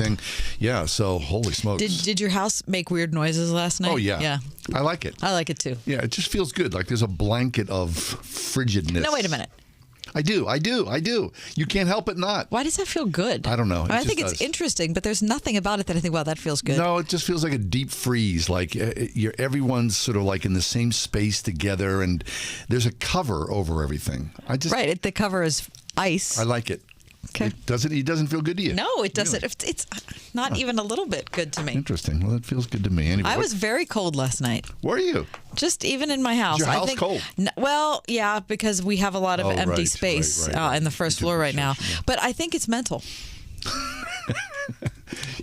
everything. Yeah, so holy smokes. Did your house make weird noises last night? Oh, yeah. Yeah. I like it. I like it too. Yeah, it just feels good. Like there's a blanket of frigidness. No, wait a minute. I do. You can't help it not. Why does that feel good? I don't know. I think it's interesting, but there's nothing about it that I think, wow, that feels good. No, it just feels like a deep freeze. Like everyone's sort of like in the same space together, and there's a cover over everything. Right. The cover is ice. I like it. Okay. It doesn't feel good to you? No, it doesn't. Really? It's not even a little bit good to me. Interesting. Well, it feels good to me. Anyway, I was very cold last night. Were you? Just even in my house. Is your house I think, cold? Well, yeah, because we have a lot of empty right, space right. in the first floor right now. Yeah. But I think it's mental.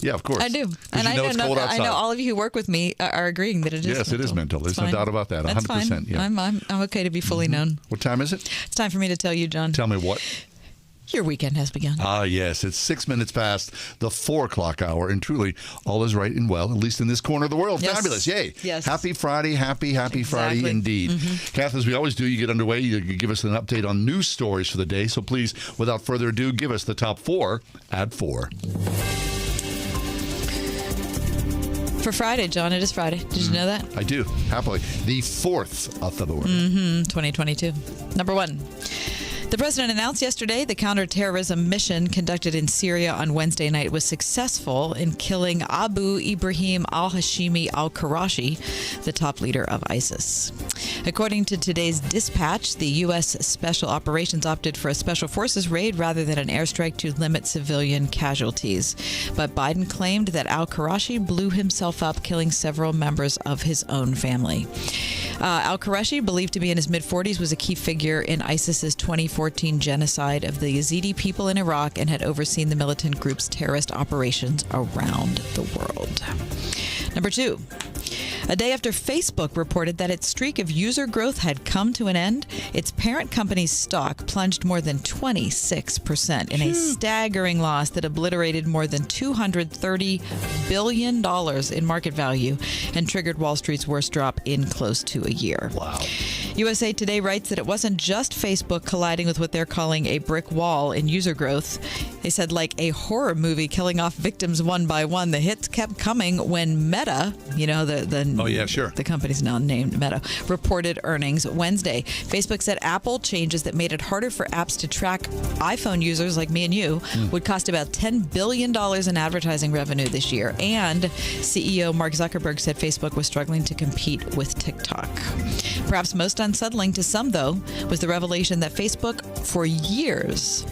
Yeah, of course. I do. And I know it's cold outside. I know all of you who work with me are agreeing that it is Yes, mental. it is mental. There's It's no fine. doubt about that. That's 100%. fine. Yeah. I'm okay to be fully known. What time is it? It's time for me to tell you, John. Tell me what? Your weekend has begun. Ah, yes. It's 6 minutes past the 4 o'clock hour, and truly, all is right and well, at least in this corner of the world. Yes. Fabulous. Yay. Yes. Happy Friday. Happy Friday indeed. Kath, as we always do, you get underway. You give us an update on news stories for the day. So please, without further ado, give us the top 4 at 4. For Friday, John, it is Friday. Did you know that? I do. Happily. The 4th of February. 2022. Number 1. The president announced yesterday the counterterrorism mission conducted in Syria on Wednesday night was successful in killing Abu Ibrahim al-Hashimi al-Qurashi, the top leader of ISIS. According to today's dispatch, the U.S. Special Operations opted for a special forces raid rather than an airstrike to limit civilian casualties. But Biden claimed that al-Qurashi blew himself up, killing several members of his own family. Al-Qurashi, believed to be in his mid-40s, was a key figure in ISIS's 2014 genocide of the Yazidi people in Iraq and had overseen the militant group's terrorist operations around the world. Number 2. A day after Facebook reported that its streak of user growth had come to an end, its parent company's stock plunged more than 26% in a staggering loss that obliterated more than $230 billion in market value and triggered Wall Street's worst drop in close to a year. Wow. USA Today writes that it wasn't just Facebook colliding with what they're calling a brick wall in user growth. They said, like a horror movie killing off victims one by one, the hits kept coming when Meta, the company's now named Meta, reported earnings Wednesday. Facebook said Apple changes that made it harder for apps to track iPhone users like me and you would cost about $10 billion in advertising revenue this year. And CEO Mark Zuckerberg said Facebook was struggling to compete with TikTok. Perhaps most unsettling to some, though, was the revelation that Facebook, for years,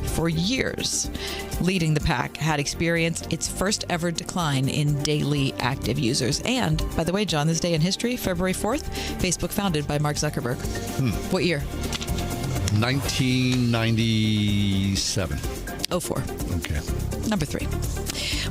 leading the pack, had experienced its first ever decline in daily active users. And, by the way, John, this day in history, February 4th, Facebook founded by Mark Zuckerberg. What year? 1997. 04. Okay. Number 3.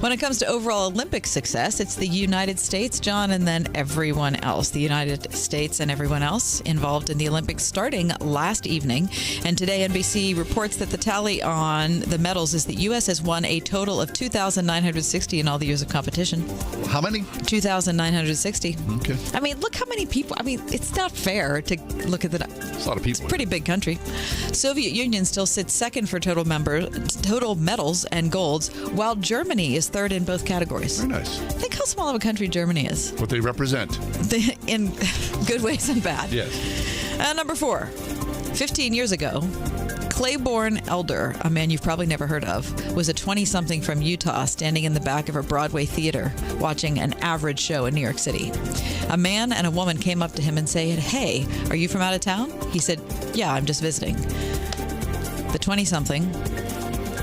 When it comes to overall Olympic success, it's the United States, John, and then everyone else. The United States and everyone else involved in the Olympics starting last evening. And today, NBC reports that the tally on the medals is that U.S. has won a total of 2,960 in all the years of competition. How many? 2,960. Okay. I mean, look how many people. I mean, it's not fair to look at the. It's a lot of people. It's a pretty big country. Soviet Union still sits second for total medals and golds, while Germany is third in both categories. Very nice. Think how small of a country Germany is. What they represent. In good ways and bad. Yes. Number 4. 15 years ago, Claiborne Elder, a man you've probably never heard of, was a 20-something from Utah standing in the back of a Broadway theater watching an average show in New York City. A man and a woman came up to him and said, "Hey, are you from out of town?" He said, "Yeah, I'm just visiting." The 20-something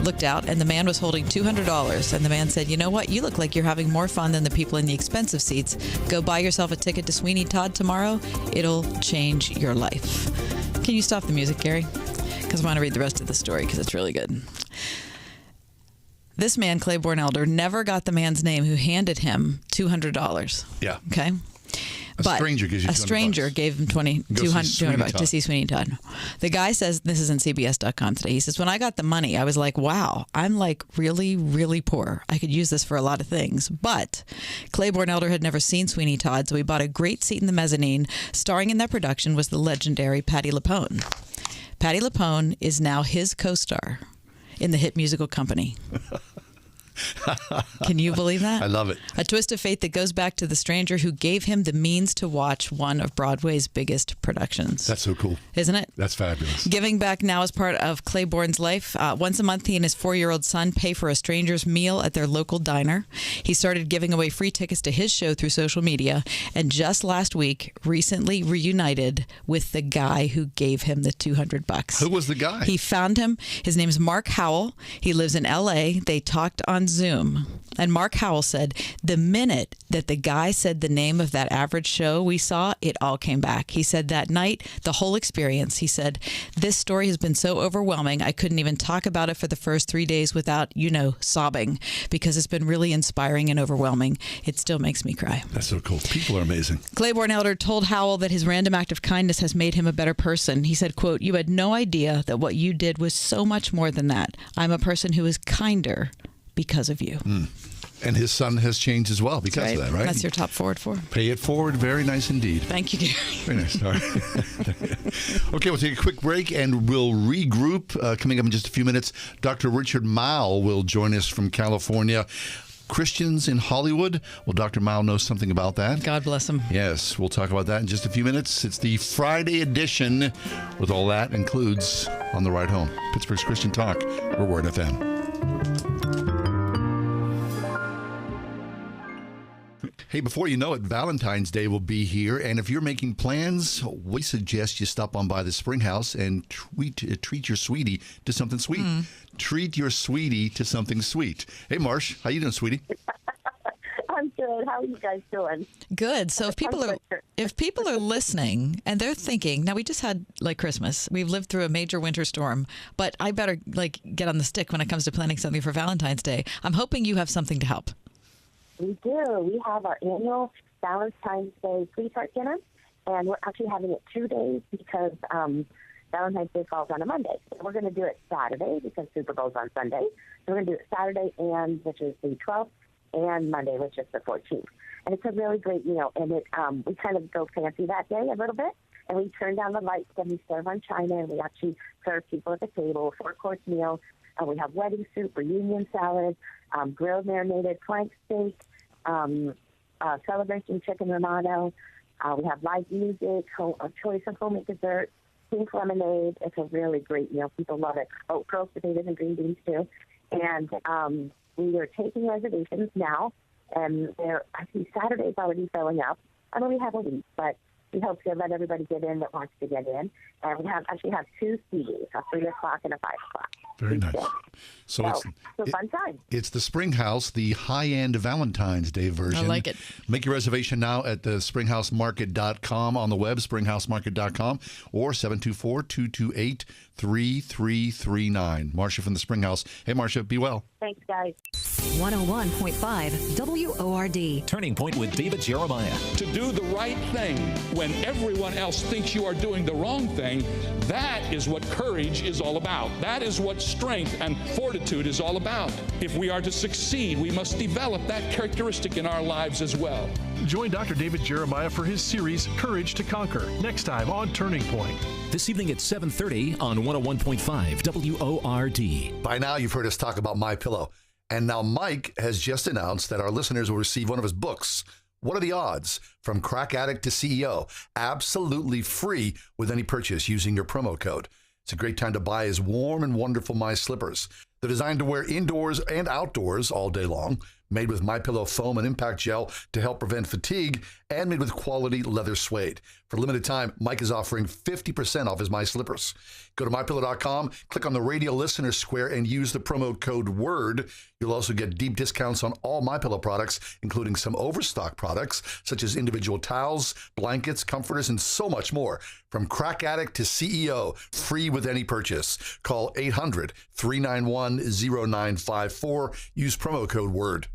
looked out, and the man was holding $200. And the man said, "You know what? You look like you're having more fun than the people in the expensive seats. Go buy yourself a ticket to Sweeney Todd tomorrow. It'll change your life." Can you stop the music, Gary? Because I want to read the rest of the story because it's really good. This man, Claiborne Elder, never got the man's name who handed him $200. Yeah. Okay? A stranger gives you $200. A stranger gave him $200 to see Sweeney Todd. The guy says, this is in CBS.com today, he says, "When I got the money, I was like, wow, I'm like really, really poor. I could use this for a lot of things." But Claiborne Elder had never seen Sweeney Todd, so he bought a great seat in the mezzanine. Starring in that production was the legendary Patti LuPone. Patti LuPone is now his co-star in the hit musical Company. Can you believe that? I love it. A twist of fate that goes back to the stranger who gave him the means to watch one of Broadway's biggest productions. That's so cool. Isn't it? That's fabulous. Giving back now is part of Claiborne's life. Once a month, he and his 4-year-old son pay for a stranger's meal at their local diner. He started giving away free tickets to his show through social media, and just last week, recently reunited with the guy who gave him the $200. Who was the guy? He found him. His name's Mark Howell. He lives in L.A. They talked on Zoom. And Mark Howell said, the minute that the guy said the name of that average show we saw, it all came back. He said that night, the whole experience, he said, this story has been so overwhelming, I couldn't even talk about it for the first 3 days without, sobbing, because it's been really inspiring and overwhelming. It still makes me cry. That's so cool. People are amazing. Claiborne Elder told Howell that his random act of kindness has made him a better person. He said, quote, you had no idea that what you did was so much more than that. I'm a person who is kinder because of you. And his son has changed as well because of that, right? That's your top forward for. Pay it forward. Very nice indeed. Thank you, Gary. Very nice. All right. Okay, we'll take a quick break and we'll regroup. Coming up in just a few minutes, Dr. Richard Mile will join us from California. Christians in Hollywood. Well, Dr. Mile knows something about that. God bless him. Yes, we'll talk about that in just a few minutes. It's the Friday edition with all that includes on the ride home. Pittsburgh's Christian Talk. We're Word FM. Hey, before you know it, Valentine's Day will be here. And if you're making plans, we suggest you stop on by the Spring House and treat your sweetie to something sweet. Treat your sweetie to something sweet. Hey, Marsh, how you doing, sweetie? I'm good. How are you guys doing? Good. So if people are listening and they're thinking, now we just had Christmas, we've lived through a major winter storm, but I better get on the stick when it comes to planning something for Valentine's Day. I'm hoping you have something to help. We do. We have our annual Valentine's Day sweetheart dinner, and we're actually having it 2 days because Valentine's Day falls on a Monday. So we're going to do it Saturday because Super Bowl's on Sunday. So we're going to do it Saturday, which is the 12th, and Monday, which is the 14th. And it's a really great meal, and we kind of go fancy that day a little bit, and we turn down the lights and we serve on china, and we actually serve people at the table, 4-course meal. We have wedding soup, reunion salad, grilled marinated flank steak, celebration chicken romano. We have live music, a choice of homemade dessert, pink lemonade. It's a really great meal. People love it. Oh, roast potatoes and green beans, too. And we are taking reservations now, and I see Saturday's already filling up. I know we have a week, but we hope to let everybody get in that wants to get in. And we actually have 2 CDs, a 3 o'clock and a 5 o'clock. Very nice. So it's a fun time. It's the Spring House, the high-end Valentine's Day version. I like it. Make your reservation now at the springhousemarket.com on the web, springhousemarket.com, or 724-228-3339. Marcia from the Spring House. Hey, Marcia, be well. Thanks, guys. 101.5 WORD. Turning Point with David Jeremiah. To do the right thing when everyone else thinks you are doing the wrong thing, that is what courage is all about. That is what strength and fortitude is all about. If we are to succeed, we must develop that characteristic in our lives as well. Join Dr. David Jeremiah for his series, Courage to Conquer, next time on Turning Point. This evening at 7:30 on 101.5 WORD. By now, you've heard us talk about MyPillow. And now Mike has just announced that our listeners will receive one of his books, What Are the Odds? From Crack Addict to CEO, absolutely free with any purchase using your promo code. It's a great time to buy his warm and wonderful My Slippers. They're designed to wear indoors and outdoors all day long, made with MyPillow foam and impact gel to help prevent fatigue, and made with quality leather suede. For a limited time, Mike is offering 50% off his My Slippers. Go to MyPillow.com, click on the radio listener square, and use the promo code WORD. You'll also get deep discounts on all MyPillow products, including some overstock products, such as individual towels, blankets, comforters, and so much more. From Crack Addict to CEO, free with any purchase. Call 800-391-0954. Use promo code WORD.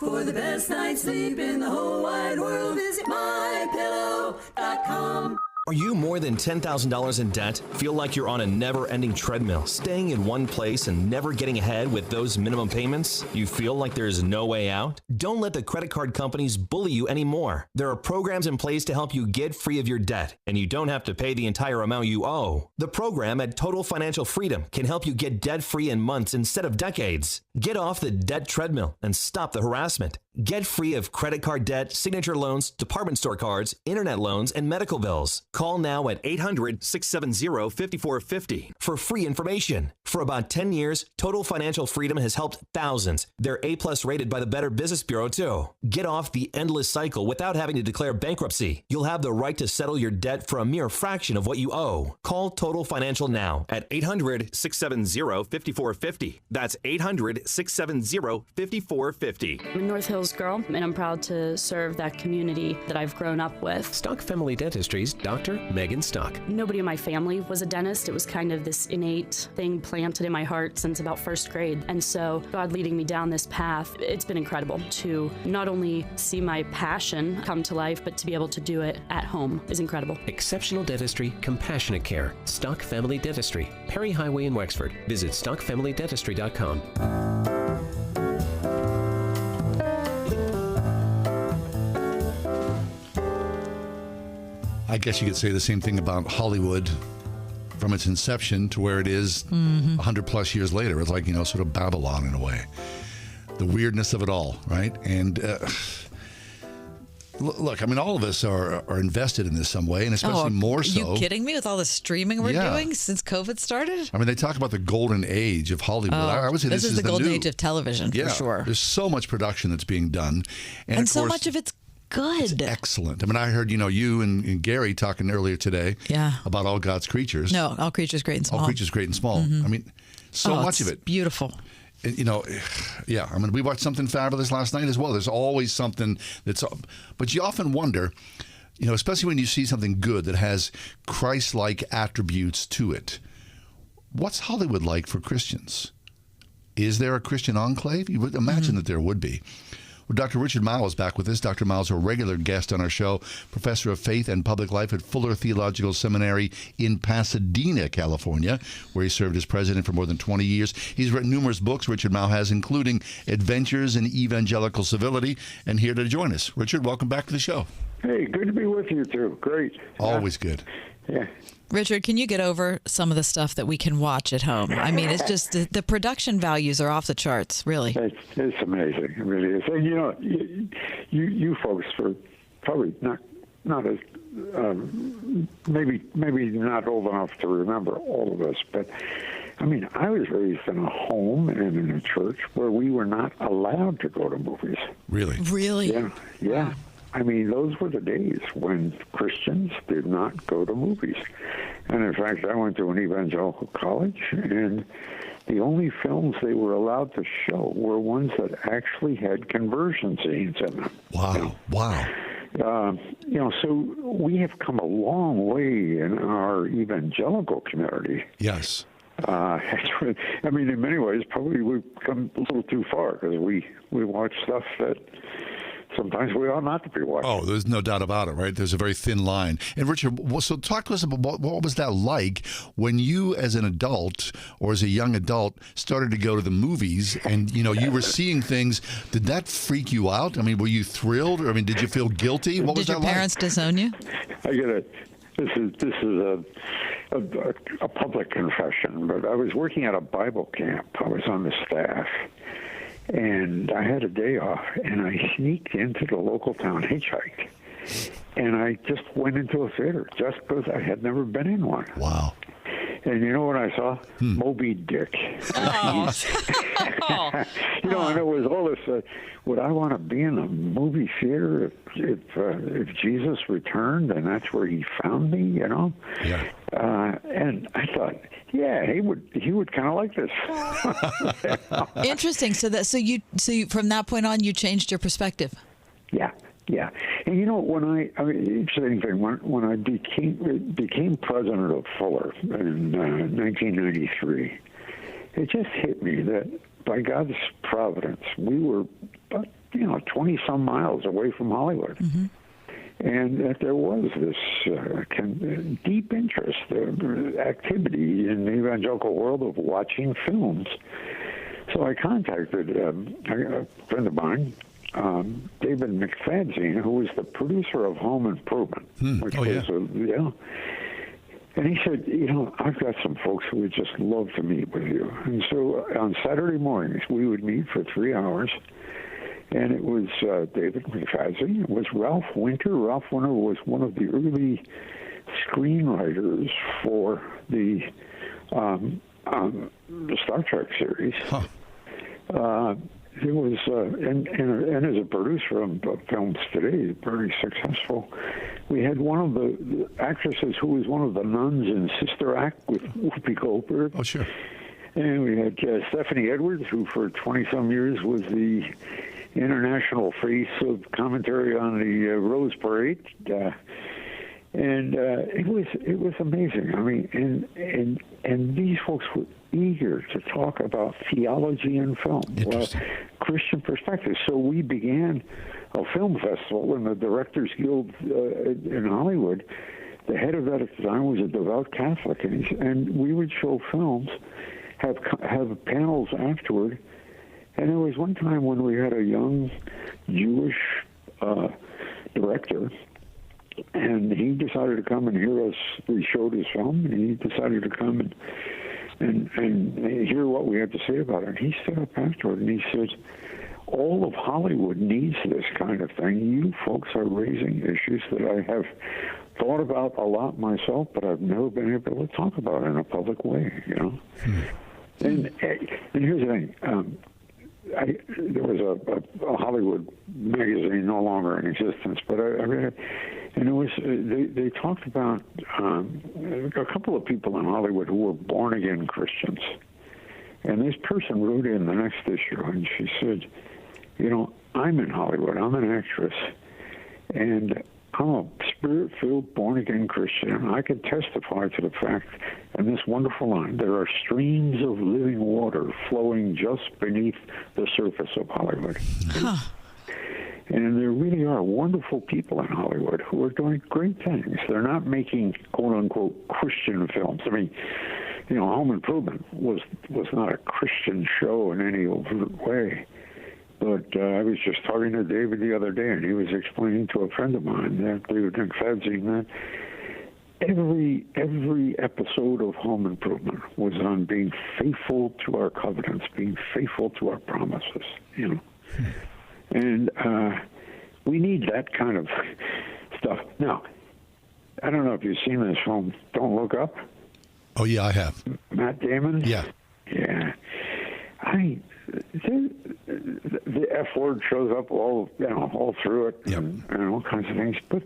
For the best night's sleep in the whole wide world, visit MyPillow.com. Are you more than $10,000 in debt? Feel like you're on a never-ending treadmill, staying in one place and never getting ahead with those minimum payments? You feel like there's no way out? Don't let the credit card companies bully you anymore. There are programs in place to help you get free of your debt, and you don't have to pay the entire amount you owe. The program at Total Financial Freedom can help you get debt-free in months instead of decades. Get off the debt treadmill and stop the harassment. Get free of credit card debt, signature loans, department store cards, internet loans, and medical bills. Call now at 800-670-5450 for free information. For about 10 years, Total Financial Freedom has helped thousands. They're A+ rated by the Better Business Bureau, too. Get off the endless cycle without having to declare bankruptcy. You'll have the right to settle your debt for a mere fraction of what you owe. Call Total Financial now at 800-670-5450. That's 800-670-5450. I'm a North Hills girl, and I'm proud to serve that community that I've grown up with. Stock Family Dentistry's Dr. Megan Stock. Nobody in my family was a dentist. It was kind of this innate thing planted in my heart since about first grade. And so God leading me down this path, it's been incredible to not only see my passion come to life, but to be able to do it at home is incredible. Exceptional dentistry, compassionate care. Stock Family Dentistry, Perry Highway in Wexford. Visit stockfamilydentistry.com. I guess you could say the same thing about Hollywood from its inception to where it is 100 plus years later. It's like, sort of Babylon in a way. The weirdness of it all, right? And look, I mean, all of us are invested in this some way, and especially more so. Are you kidding me with all the streaming we're doing since COVID started? I mean, they talk about the golden age of Hollywood. I would say this is the golden age of television, for sure. There's so much production that's being done. And of course, so much of it's good. It's excellent. I mean, I heard, you and Gary talking earlier today about All God's Creatures. No, All Creatures Great and Small. All Creatures Great and Small. I mean, so much of it. Beautiful. Yeah. I mean, we watched something fabulous last night as well. There's always something but you often wonder, especially when you see something good that has Christ-like attributes to it. What's Hollywood like for Christians? Is there a Christian enclave? You would imagine that there would be. Well, Dr. Richard Mouw is back with us. Dr. Mouw is a regular guest on our show, professor of faith and public life at Fuller Theological Seminary in Pasadena, California, where he served as president for more than 20 years. He's written numerous books, Richard Mouw has, including Adventures in Evangelical Civility, and here to join us. Richard, welcome back to the show. Hey, good to be with you, too. Great. Always good. Yeah. Richard, can you get over some of the stuff that we can watch at home? I mean, it's just the production values are off the charts, really. It's amazing. It really is. And, you folks are probably not as, maybe not old enough to remember all of this, but I mean, I was raised in a home and in a church where we were not allowed to go to movies. Really? Really? Yeah. Wow. I mean, those were the days when Christians did not go to movies. And in fact, I went to an evangelical college, and the only films they were allowed to show were ones that actually had conversion scenes in them. Wow. So we have come a long way in our evangelical community. Yes. I mean, in many ways, probably we've come a little too far because we watch stuff that sometimes we ought not to be watching. Oh, there's no doubt about it, right? There's a very thin line. And Richard, so talk to us about what was that like when you, as an adult or as a young adult, started to go to the movies and, you were seeing things. Did that freak you out? I mean, were you thrilled? Or, did you feel guilty? What was that like? Did your parents disown you? I get it. This is a public confession, but I was working at a Bible camp. I was on the staff. And I had a day off, and I sneaked into the local town, hitchhiked, and I just went into a theater just because I had never been in one. Wow. And you know what I saw? Moby Dick. Oh. And it was all this, would I want to be in a movie theater if Jesus returned and that's where he found me, Yeah. And I thought, yeah, he would kind of like this. Interesting. So you from that point on, you changed your perspective. Yeah. And interesting thing, when I became president of Fuller in 1993, it just hit me that by God's providence, we were about 20 some miles away from Hollywood. Mm-hmm. and that there was this deep interest, activity in the evangelical world of watching films. So I contacted a friend of mine, David McFadzean, who was the producer of Home Improvement, which was and he said, I've got some folks who would just love to meet with you. And so on Saturday mornings, we would meet for 3 hours. And it was David McFadzean. It was Ralph Winter. Ralph Winter was one of the early screenwriters for the Star Trek series. It was, and as a producer of films today, very successful. We had one of the actresses who was one of the nuns in Sister Act with Whoopi Goldberg. Oh, sure. And we had Stephanie Edwards, who for 20-some years was the international face of commentary on the Rose Parade. And it was amazing. I mean, and these folks were eager to talk about theology in film, Christian perspectives. So we began a film festival in the Directors Guild in Hollywood. The head of that at the time was a devout Catholic, and we would show films, have panels afterward. And there was one time when we had a young Jewish director, and he decided to come and hear us. We showed his film, and he decided to come and hear what we had to say about it. And he stood up afterward and he said, all of Hollywood needs this kind of thing. You folks are raising issues that I have thought about a lot myself, but I've never been able to talk about in a public way, And here's the thing. There was a Hollywood magazine, no longer in existence, but I read it, and it was they talked about a couple of people in Hollywood who were born-again Christians. And this person wrote in the next issue, and she said, I'm in Hollywood, I'm an actress, and I'm a spirit-filled, born-again Christian, and I can testify to the fact, and this wonderful line, there are streams of living water flowing just beneath the surface of Hollywood. And there really are wonderful people in Hollywood who are doing great things. They're not making, quote-unquote, Christian films. I mean, Home Improvement was not a Christian show in any overt way. But I was just talking to David the other day, and he was explaining to a friend of mine, David McFadzean, that every episode of Home Improvement was on being faithful to our covenants, being faithful to our promises, And we need that kind of stuff. Now, I don't know if you've seen this film, Don't Look Up. Oh, yeah, I have. Matt Damon? Yeah. Yeah. The F word shows up all through it, and all kinds of things. But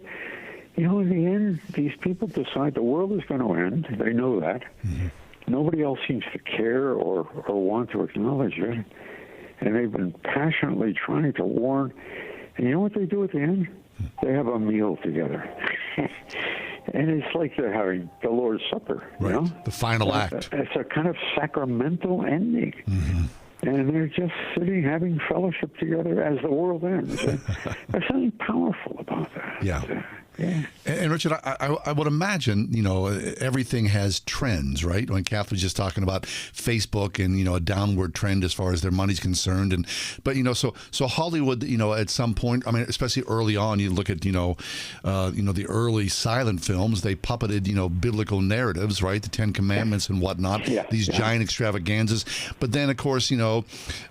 in the end, these people decide the world is going to end. They know that. Mm-hmm. Nobody else seems to care or want to acknowledge it, and they've been passionately trying to warn. And you know what they do at the end? They have a meal together. And it's like they're having the Lord's Supper, The final act. It's a kind of sacramental ending. Mm-hmm. And they're just sitting, having fellowship together as the world ends. There's something powerful about that. Yeah. Yeah. And Richard, I would imagine, everything has trends, right? When Kath was just talking about Facebook and, a downward trend as far as their money's concerned. But so Hollywood, at some point, I mean, especially early on, you look at, the early silent films, they puppeted, biblical narratives, right? The Ten Commandments and whatnot, these giant extravaganzas. But then, of course,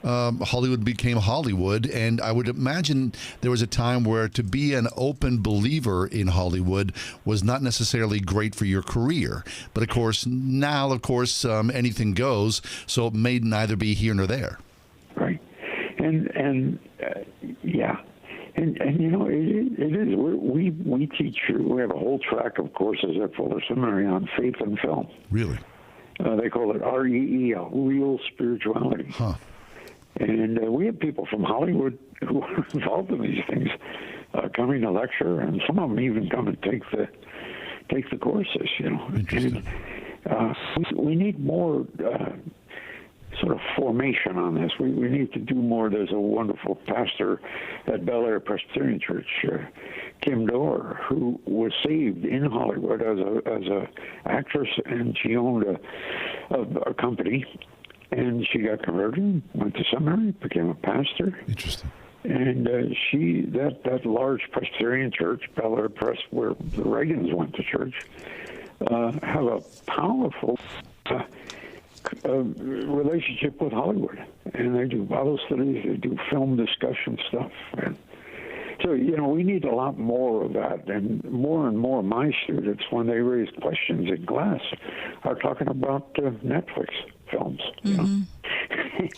Hollywood became Hollywood. And I would imagine there was a time where to be an open believer in Hollywood was not necessarily great for your career. But of course, now, anything goes, so it may neither be here nor there. Right. And yeah. And it is. We teach, we have a whole track of courses at Fuller Seminary on faith and film. Really? They call it REEL, Real Spirituality. Huh. And we have people from Hollywood who are involved in these things coming to lecture, and some of them even come and take the courses. Interesting. And we need more sort of formation on this. We need to do more. There's a wonderful pastor at Bel Air Presbyterian Church, Kim Dorr, who was saved in Hollywood as a actress, and she owned a company, and she got converted, went to seminary, became a pastor. Interesting. And that large Presbyterian church, Bel Air Pres, where the Reagans went to church, have a powerful relationship with Hollywood, and they do Bible studies, they do film discussion stuff, and so we need a lot more of that. And more of my students, when they raise questions in class, are talking about Netflix films.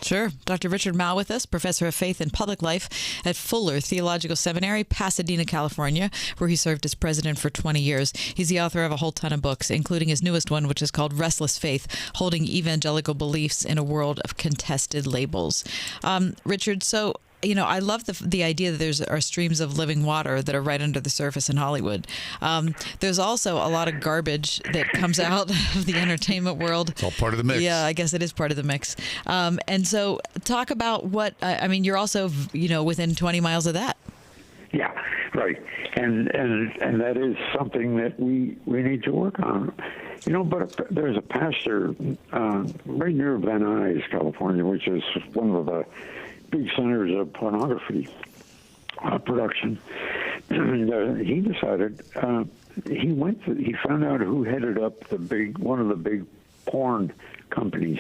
Sure. Dr. Richard Mouw with us, professor of faith and public life at Fuller Theological Seminary, Pasadena, California, where he served as president for 20 years. He's the author of a whole ton of books, including his newest one, which is called Restless Faith, Holding Evangelical Beliefs in a World of Contested Labels. Richard, so I love the idea that there are streams of living water that are right under the surface in Hollywood. There's also a lot of garbage that comes out of the entertainment world. It's all part of the mix. Yeah, I guess it is part of the mix. And so talk about what, you're also, within 20 miles of that. Yeah, right. And that is something that we need to work on. But there's a pastor right near Van Nuys, California, which is one of the big centers of pornography production. And he decided he found out who headed up one of the big porn companies,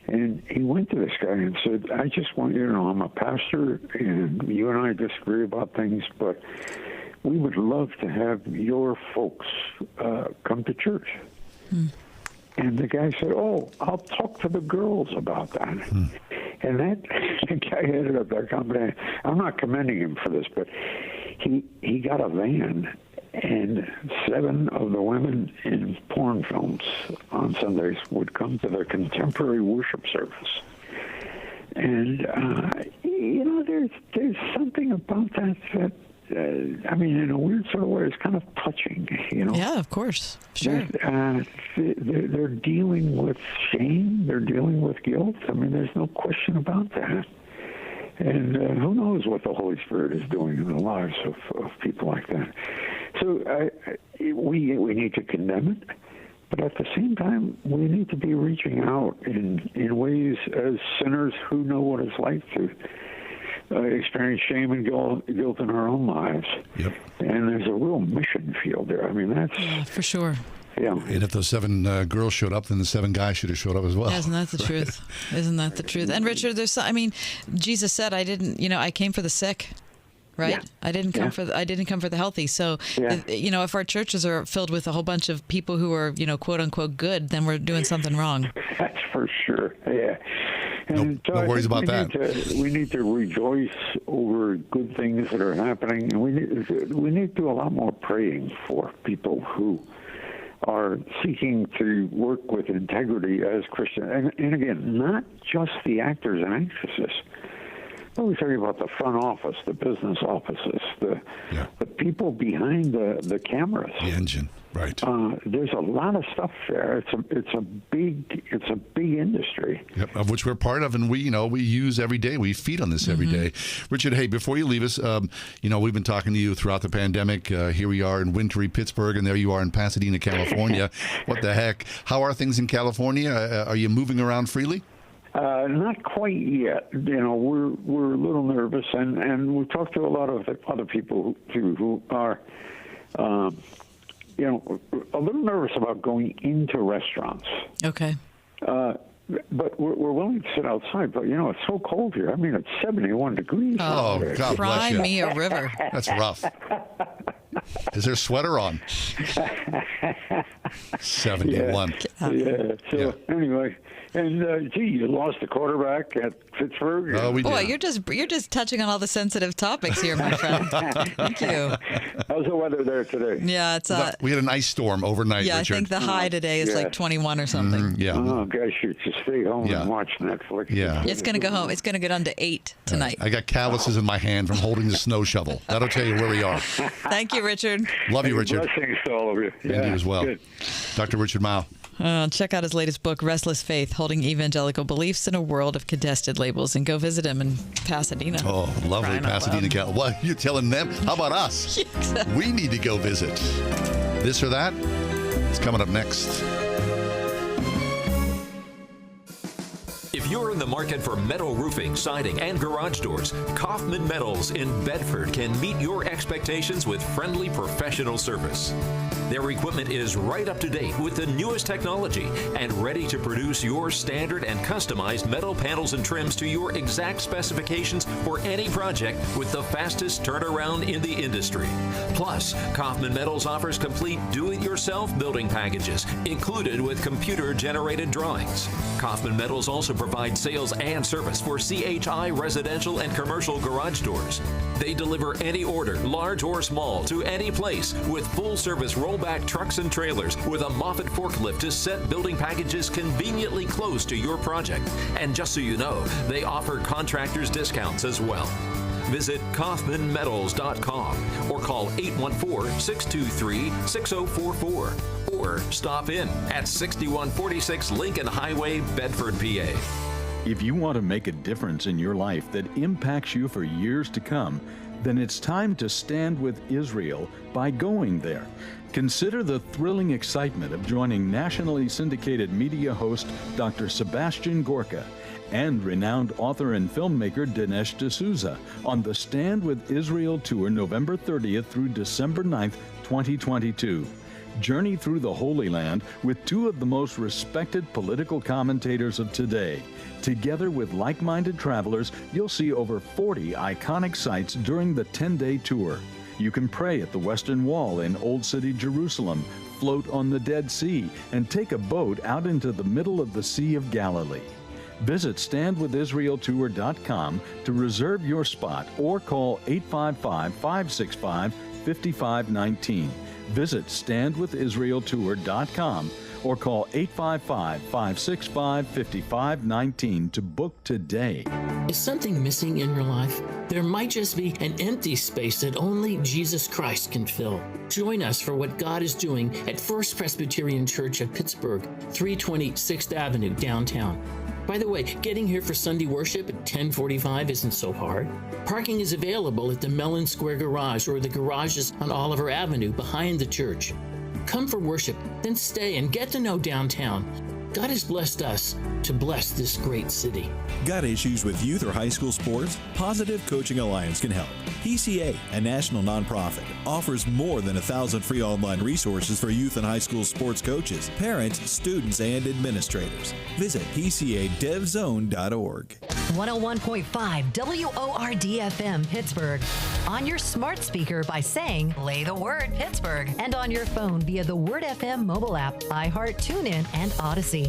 and he went to this guy and said, "I just want you to know I'm a pastor, and you and I disagree about things, but we would love to have your folks come to church." And the guy said, "Oh, I'll talk to the girls about that." And that guy headed up that company. I'm not commending him for this, but he got a van, and 7 of the women in porn films on Sundays would come to the contemporary worship service. And there's something about that. In a weird sort of way, it's kind of touching, Yeah, of course. Sure. They're dealing with shame. They're dealing with guilt. There's no question about that. And who knows what the Holy Spirit is doing in the lives of people like that. So we need to condemn it, but at the same time, we need to be reaching out in ways as sinners who know what it's like to experience shame and guilt in our own lives. Yep. And there's a real mission field there. That's for sure. Yeah. And if those 7 girls showed up, then the 7 guys should have showed up as well. Isn't that the truth? Isn't that the truth? And Richard, Jesus said, I came for the sick. Right? Yeah. I didn't come for the healthy. So, if our churches are filled with a whole bunch of people who are, quote unquote good, then we're doing something wrong. That's for sure. Yeah. And no worries about that. We need to rejoice over good things that are happening, and we need to do a lot more praying for people who are seeking to work with integrity as Christians. And again, not just the actors and actresses. We're talking about the front office, the business offices, the people behind the cameras, the engine. Right. There's a lot of stuff there. It's a big industry. Yep, of which we're part of, and we use every day. We feed on this every day. Richard, hey, before you leave us, we've been talking to you throughout the pandemic. Here we are in wintry Pittsburgh, and there you are in Pasadena, California. What the heck? How are things in California? Are you moving around freely? Not quite yet. We're a little nervous, and we've talked to a lot of other people who are, a little nervous about going into restaurants. Okay. But we're willing to sit outside. But it's so cold here. It's 71 degrees. Oh, God bless you. Cry me a river. That's rough. Is there a sweater on? 71. Yeah. So anyway. And you lost the quarterback at Pittsburgh. Oh, we did. Boy, you're just touching on all the sensitive topics here, my friend. Thank you. How's the weather there today? Yeah, it's we had an ice storm overnight. Yeah, Richard. I think the high today is like 21 or something. Yeah. Oh, guys, you should stay home and watch Netflix. Yeah. It's gonna go home. It's gonna go down to 8 tonight. I got calluses in my hand from holding the snow shovel. That'll tell you where we are. Thank you, Richard. Love you, Richard. Blessings to all of you. And you as well. Good. Dr. Richard Mouw. Check out his latest book, Restless Faith, Holding Evangelical Beliefs in a World of Contested Labels, and go visit him in Pasadena. Oh, lovely Pasadena, Cal. What, you telling them? How about us? Yeah, exactly. We need to go visit. This or that? It's coming up next. If you're in the market for metal roofing, siding, and garage doors, Kaufman Metals in Bedford can meet your expectations with friendly professional service. Their equipment is right up to date with the newest technology and ready to produce your standard and customized metal panels and trims to your exact specifications for any project with the fastest turnaround in the industry. Plus, Kaufman Metals offers complete do-it-yourself building packages included with computer-generated drawings. Kaufman Metals also provides sales and service for CHI residential and commercial garage doors. They deliver any order, large or small, to any place with full-service rollback trucks and trailers with a Moffett forklift to set building packages conveniently close to your project. And just so you know, they offer contractors discounts as well. Visit KaufmanMetals.com or call 814-623-6044 or stop in at 6146 Lincoln Highway, Bedford, PA. If you want to make a difference in your life that impacts you for years to come, then it's time to stand with Israel by going there. Consider the thrilling excitement of joining nationally syndicated media host Dr. Sebastian Gorka and renowned author and filmmaker Dinesh D'Souza on the Stand with Israel tour November 30th through December 9th, 2022. Journey through the Holy Land with two of the most respected political commentators of today. Together with like-minded travelers, you'll see over 40 iconic sites during the 10-day tour. You can pray at the Western Wall in Old City, Jerusalem, float on the Dead Sea, and take a boat out into the middle of the Sea of Galilee. Visit StandWithIsraelTour.com to reserve your spot or call 855-565-5519. Visit StandWithIsraelTour.com or call 855-565-5519 to book today. Is something missing in your life? There might just be an empty space that only Jesus Christ can fill. Join us for what God is doing at First Presbyterian Church of Pittsburgh, 320 6th Avenue, downtown. By the way, getting here for Sunday worship at 10:45 isn't so hard. Parking is available at the Mellon Square Garage or the garages on Oliver Avenue behind the church. Come for worship, then stay and get to know downtown. God has blessed us to bless this great city. Got issues with youth or high school sports? Positive Coaching Alliance can help. PCA, a national nonprofit, offers more than 1,000 free online resources for youth and high school sports coaches, parents, students, and administrators. Visit PCADevZone.org. 101.5 WORD-FM Pittsburgh. On your smart speaker by saying, play the word Pittsburgh. And on your phone via the Word FM mobile app, iHeart, TuneIn, and Odyssey.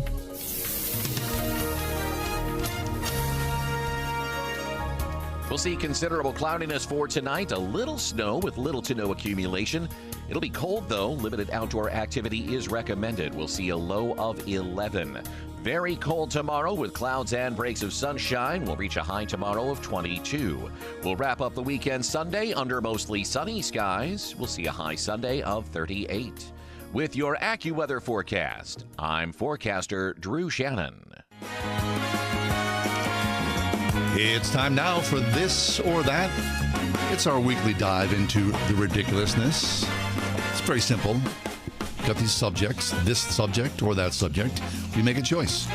We'll see considerable cloudiness for tonight. A little snow with little to no accumulation. It'll be cold, though. Limited outdoor activity is recommended. We'll see a low of 11. Very cold tomorrow with clouds and breaks of sunshine. We'll reach a high tomorrow of 22. We'll wrap up the weekend Sunday under mostly sunny skies. We'll see a high Sunday of 38. With your AccuWeather forecast, I'm forecaster Drew Shannon. It's time now for This or That. It's our weekly dive into the ridiculousness. It's very simple. Got these subjects, this subject or that subject. We make a choice.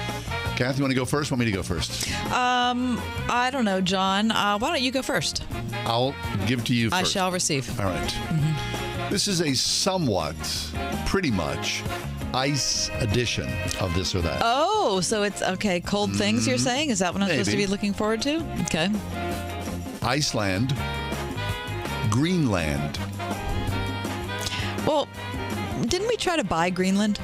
Kath, you want to go first? Want me to go first? I don't know, John. Why don't you go first? I'll give to you first. I shall receive. All right. Mm-hmm. This is a somewhat, pretty much, ice edition of This or That. Oh, so it's, okay, cold things you're saying? Is that what I'm supposed to be looking forward to? Okay. Iceland, Greenland. Well, didn't we try to buy Greenland?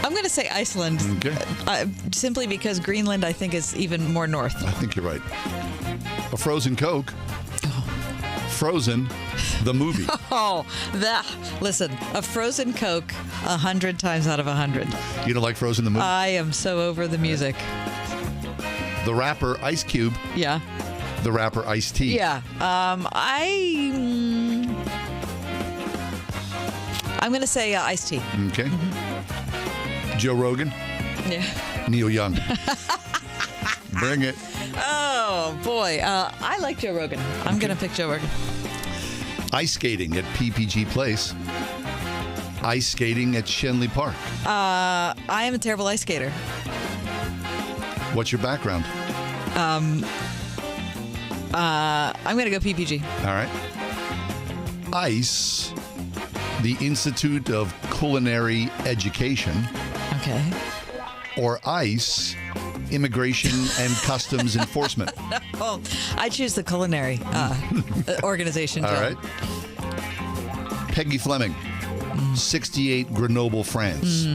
I'm going to say Iceland. Okay. Simply because Greenland, I think, is even more north. I think you're right. A frozen Coke. Frozen, the movie. Listen, a frozen Coke 100 times out of 100. You don't like Frozen, the movie? I am so over the music. The rapper Ice Cube. Yeah. The rapper Ice-T. Yeah. I'm going to say Ice-T. Okay. Joe Rogan? Yeah. Neil Young. Bring it. Oh, boy. I like Joe Rogan. I'm going to pick Joe Rogan. Ice skating at PPG Place. Ice skating at Shenley Park. I am a terrible ice skater. What's your background? I'm going to go PPG. All right. ICE, the Institute of Culinary Education. Okay. Or ICE, Immigration and Customs Enforcement. Oh, I choose the culinary organization. All John. right. Peggy Fleming, 68 Grenoble, France.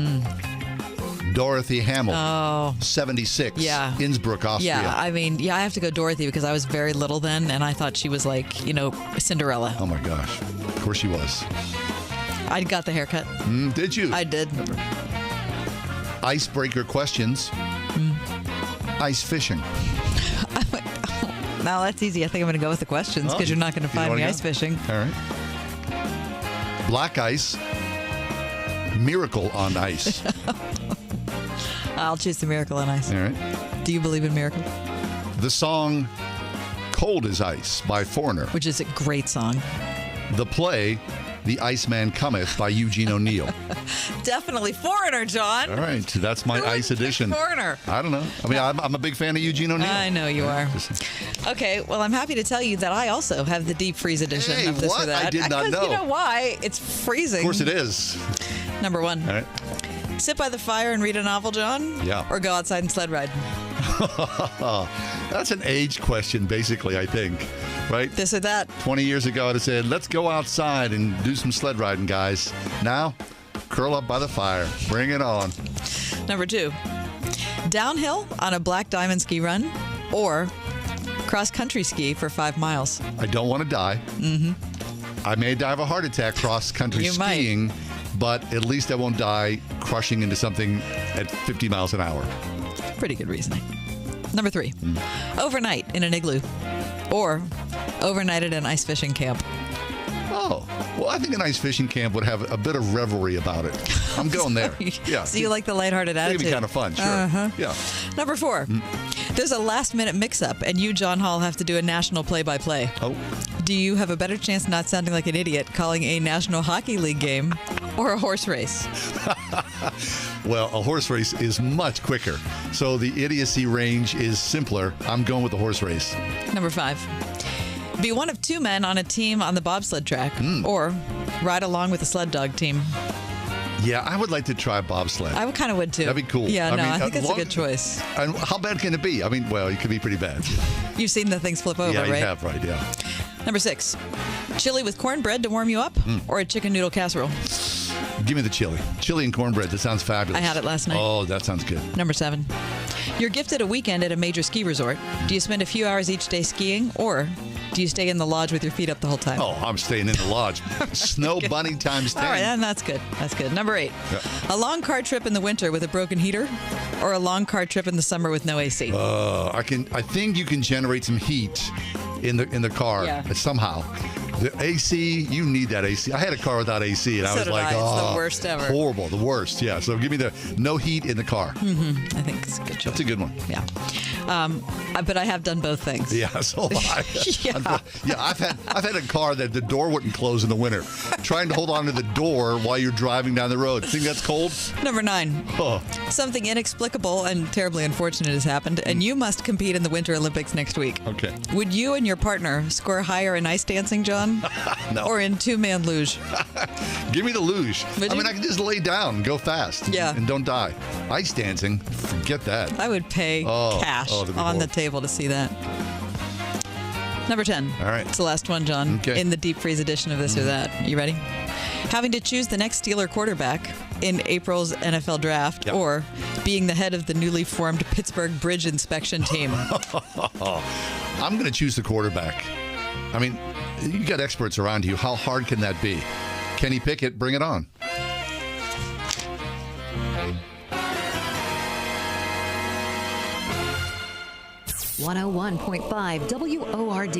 Dorothy Hamill, 76, Innsbruck, Austria. Yeah, I mean, I have to go Dorothy because I was very little then, and I thought she was like, Cinderella. Oh, my gosh. Of course she was. I got the haircut. Did you? I did. Icebreaker questions. Ice fishing. Now that's easy. I think I'm going to go with the questions because you're not going to find me ice fishing. All right. Black ice. Miracle on ice. I'll choose the Miracle on Ice. All right. Do you believe in miracles? The song Cold as Ice by Foreigner. Which is a great song. The play The Iceman Cometh by Eugene O'Neill. Definitely Foreigner, John. All right. That's my ice edition. Foreigner. I don't know. I mean, I'm a big fan of Eugene O'Neill. I know you are. Okay, well, I'm happy to tell you that I also have the deep freeze edition of This or That. I did not know. You know why? It's freezing. Of course it is. Number one. All right. Sit by the fire and read a novel, John? Yeah. Or go outside and sled ride? That's an age question, basically, I think. Right? This or that. 20 years ago, I'd have said, let's go outside and do some sled riding, guys. Now, curl up by the fire. Bring it on. Number two. Downhill on a black diamond ski run or cross-country ski for 5 miles. I don't want to die. I may die of a heart attack cross-country skiing, but at least I won't die crushing into something at 50 miles an hour. Pretty good reasoning. Number three. Overnight in an igloo or overnight at an ice fishing camp. Oh, well, I think an ice fishing camp would have a bit of revelry about it. I'm going there. Yeah. So you like the lighthearted attitude? It'd be kind of fun, sure. Yeah. Number four. There's a last-minute mix-up, and you, John Hall, have to do a national play-by-play. Oh. Do you have a better chance not sounding like an idiot calling a National Hockey League game or a horse race? Well, a horse race is much quicker, so the idiocy range is simpler. I'm going with the horse race. Number five. Be one of two men on a team on the bobsled track or ride along with a sled dog team. Yeah, I would like to try bobsled. I kind of would too. That'd be cool. Yeah, I think that's a good choice. And how bad can it be? I mean, well, it could be pretty bad. You've seen the things flip over, yeah, right? Yeah, you have, right, yeah. Number six. Chili with cornbread to warm you up or a chicken noodle casserole? Give me the chili. Chili and cornbread. That sounds fabulous. I had it last night. Oh, that sounds good. Number seven. You're gifted a weekend at a major ski resort. Do you spend a few hours each day skiing or do you stay in the lodge with your feet up the whole time? Oh, I'm staying in the lodge. Snow bunny times 10. All right, then that's good. That's good. Number eight. Yeah. A long car trip in the winter with a broken heater or a long car trip in the summer with no AC? I think you can generate some heat in the car somehow. The AC, you need that AC. I had a car without AC, and I was like, it's the worst ever. Horrible, the worst. Yeah, so give me the no heat in the car. I think it's a good choice. That's a good one. Yeah. But I have done both things. Yeah, so I've had a car that the door wouldn't close in the winter. Trying to hold on to the door while you're driving down the road. Think that's cold? Number nine. Oh. Something inexplicable and terribly unfortunate has happened, and you must compete in the Winter Olympics next week. Okay. Would you and your partner score higher in ice dancing, John? No. Or in two-man luge? Give me the luge. Would you? I can just lay down and go fast. Yeah. And don't die. Ice dancing, forget that. I would pay cash on the table to see that. Number 10. All right. It's the last one, John. Okay. In the deep freeze edition of This or That. You ready? Having to choose the next Steeler quarterback in April's NFL draft or being the head of the newly formed Pittsburgh Bridge Inspection Team. I'm going to choose the quarterback. I mean, you got experts around you. How hard can that be? Kenny Pickett, bring it on. .101.5 WORD.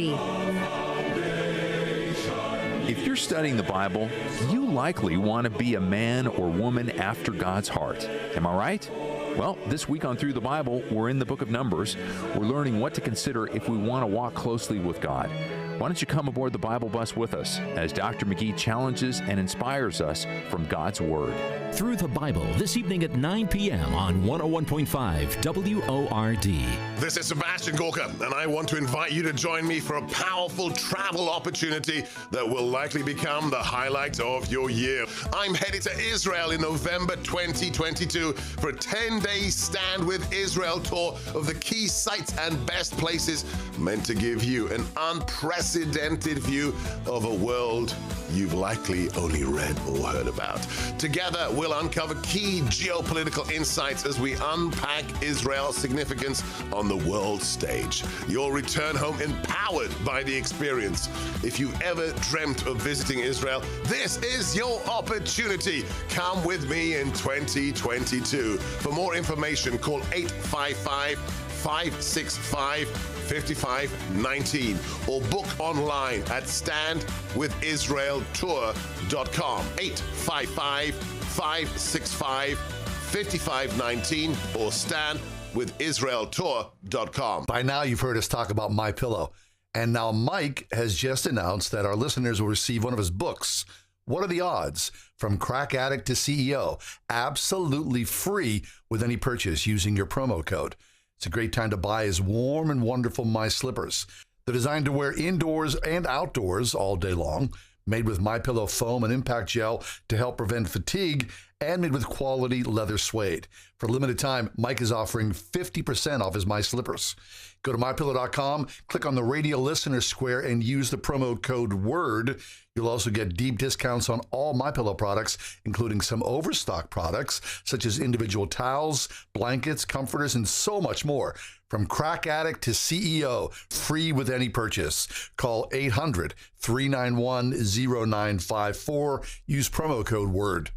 If you're studying the Bible, you likely want to be a man or woman after God's heart. Am I right? Well, this week on Through the Bible, we're in the book of Numbers. We're learning what to consider if we want to walk closely with God. Why don't you come aboard the Bible bus with us as Dr. McGee challenges and inspires us from God's Word. Through the Bible, this evening at 9 p.m. on 101.5 WORD. This is Sebastian Gorka, and I want to invite you to join me for a powerful travel opportunity that will likely become the highlight of your year. I'm headed to Israel in November 2022 for a 10-day Stand with Israel tour of the key sites and best places meant to give you an unprecedented view of a world you've likely only read or heard about. Together, we'll uncover key geopolitical insights as we unpack Israel's significance on the world stage. You'll return home empowered by the experience. If you ever dreamt of visiting Israel, this is your opportunity. Come with me in 2022. For more information, call 855-565-5519 or book online at standwithisraeltour.com. 855-565-5519 or standwithisraeltour.com. By now, you've heard us talk about MyPillow. And now Mike has just announced that our listeners will receive one of his books, What Are the Odds? From Crack Addict to CEO, absolutely free with any purchase using your promo code. It's a great time to buy his warm and wonderful My Slippers. They're designed to wear indoors and outdoors all day long, made with MyPillow foam and impact gel to help prevent fatigue, and made with quality leather suede. For a limited time, Mike is offering 50% off his My Slippers. Go to MyPillow.com, click on the radio listener square, and use the promo code WORD. You'll also get deep discounts on all MyPillow products, including some overstock products, such as individual towels, blankets, comforters, and so much more. From Crack Addict to CEO, free with any purchase. Call 800-391-0954. Use promo code WORD.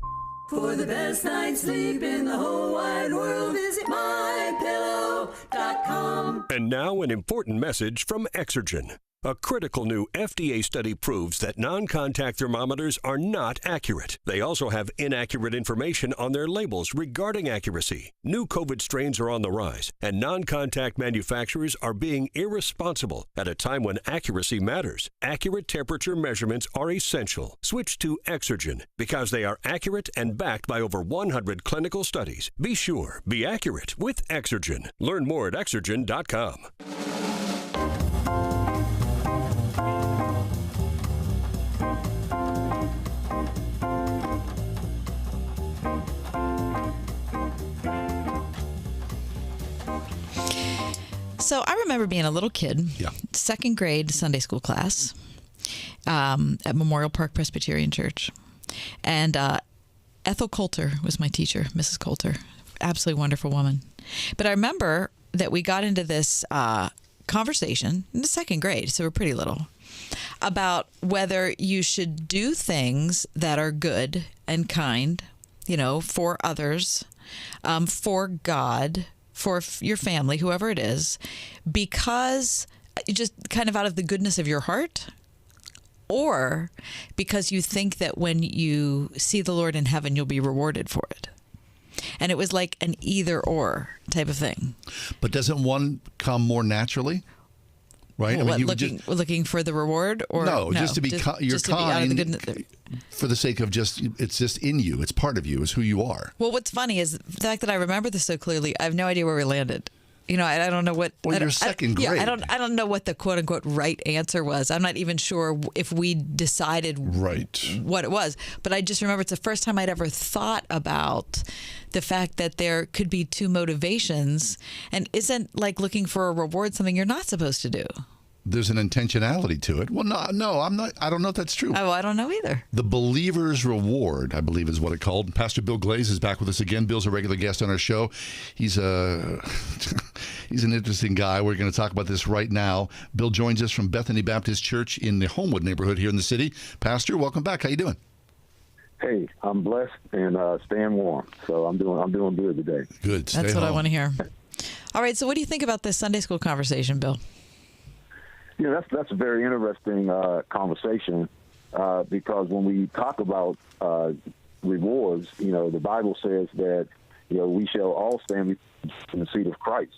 For the best night's sleep in the whole wide world, visit MyPillow.com. And now an important message from Exergen. A critical new FDA study proves that non-contact thermometers are not accurate. They also have inaccurate information on their labels regarding accuracy. New COVID strains are on the rise, and non-contact manufacturers are being irresponsible at a time when accuracy matters. Accurate temperature measurements are essential. Switch to Exergen because they are accurate and backed by over 100 clinical studies. Be sure, be accurate with Exergen. Learn more at Exergen.com. So I remember being a little kid, second grade Sunday school class at Memorial Park Presbyterian Church. And Ethel Coulter was my teacher, Mrs. Coulter. Absolutely wonderful woman. But I remember that we got into this conversation in the second grade, so we're pretty little, about whether you should do things that are good and kind, you know, for others, for God, for your family, whoever it is, because just kind of out of the goodness of your heart, or because you think that when you see the Lord in heaven, you'll be rewarded for it. And it was like an either or type of thing. But doesn't one come more naturally? Right? Well, looking for the reward, or just to be you're kind for the sake of it's just in you. It's part of you. It's who you are. Well, what's funny is the fact that I remember this so clearly. I have no idea where we landed. You know, I don't know what. Well, you're second grade. Yeah, I don't know what the quote unquote right answer was. I'm not even sure if we decided what it was. But I just remember it's the first time I'd ever thought about the fact that there could be two motivations, and isn't like looking for a reward something you're not supposed to do. There's an intentionality to it. Well, no, I'm not. I don't know if that's true. Oh, I don't know either. The believer's reward, I believe, is what it's called. Pastor Bill Glaze is back with us again. Bill's a regular guest on our show. He's he's an interesting guy. We're going to talk about this right now. Bill joins us from Bethany Baptist Church in the Homewood neighborhood here in the city. Pastor, welcome back. How you doing? Hey, I'm blessed and staying warm. So I'm doing good today. Good. That's what I want to hear. All right. So what do you think about this Sunday school conversation, Bill? Yeah, that's a very interesting conversation. because when we talk about rewards, the Bible says that, we shall all stand in the seat of Christ,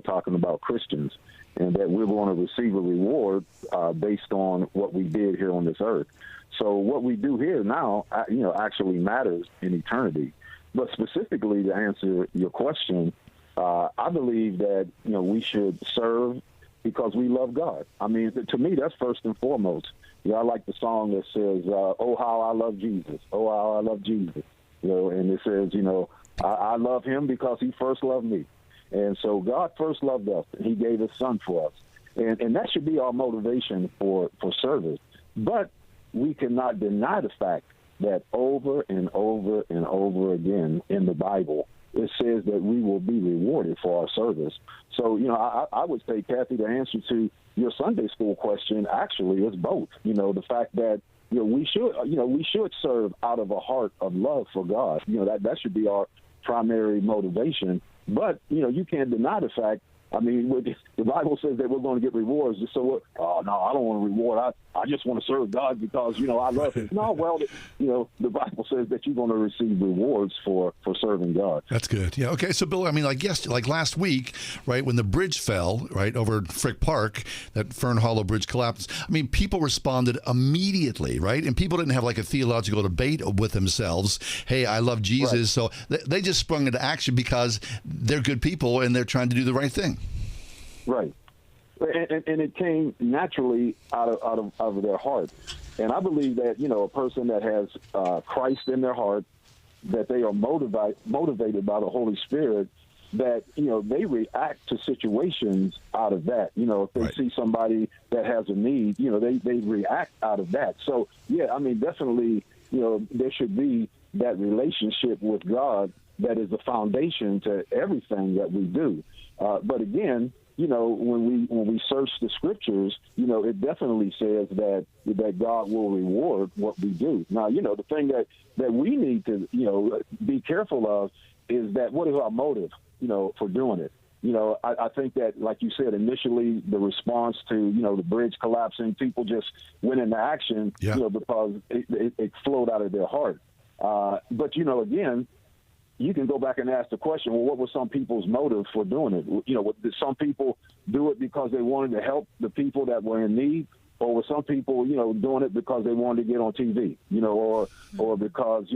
talking about Christians, and that we're going to receive a reward based on what we did here on this earth. So what we do here now, actually matters in eternity. But specifically to answer your question, I believe that, we should serve because we love God. I mean, to me, that's first and foremost. I like the song that says, oh, how I love Jesus. Oh, how I love Jesus. And it says, I love him because he first loved me. And so God first loved us, and he gave his son for us. And that should be our motivation for service. But we cannot deny the fact that over and over and over again in the Bible, it says that we will be rewarded for our service. So, I would say, Kathy, the answer to your Sunday school question actually is both. The fact that, we should serve out of a heart of love for God. That should be our primary motivation. But, you can't deny the fact, the Bible says that we're going to get rewards. So, no, I don't want a reward. I just want to serve God because, I love him. No, well, the Bible says that you're going to receive rewards for serving God. That's good. Yeah. Okay. So, Bill, like last week, right, when the bridge fell, right, over Frick Park, that Fern Hollow Bridge collapsed, people responded immediately, right? And people didn't have like a theological debate with themselves. Hey, I love Jesus. Right. So they just sprung into action because they're good people and they're trying to do the right thing. Right. And it came naturally out of their heart. And I believe that, a person that has Christ in their heart, that they are motivated by the Holy Spirit, that, they react to situations out of that. If they see somebody that has a need, they react out of that. So, yeah, definitely, there should be that relationship with God that is the foundation to everything that we do. But again, when we search the scriptures, it definitely says that God will reward what we do. Now, the thing that we need to, be careful of is that what is our motive, for doing it? I think that, like you said, initially the response to, the bridge collapsing, people just went into action, because it flowed out of their heart. But, again, you can go back and ask the question, well, what was some people's motive for doing it? Did some people do it because they wanted to help the people that were in need? Or were some people, doing it because they wanted to get on TV, or because,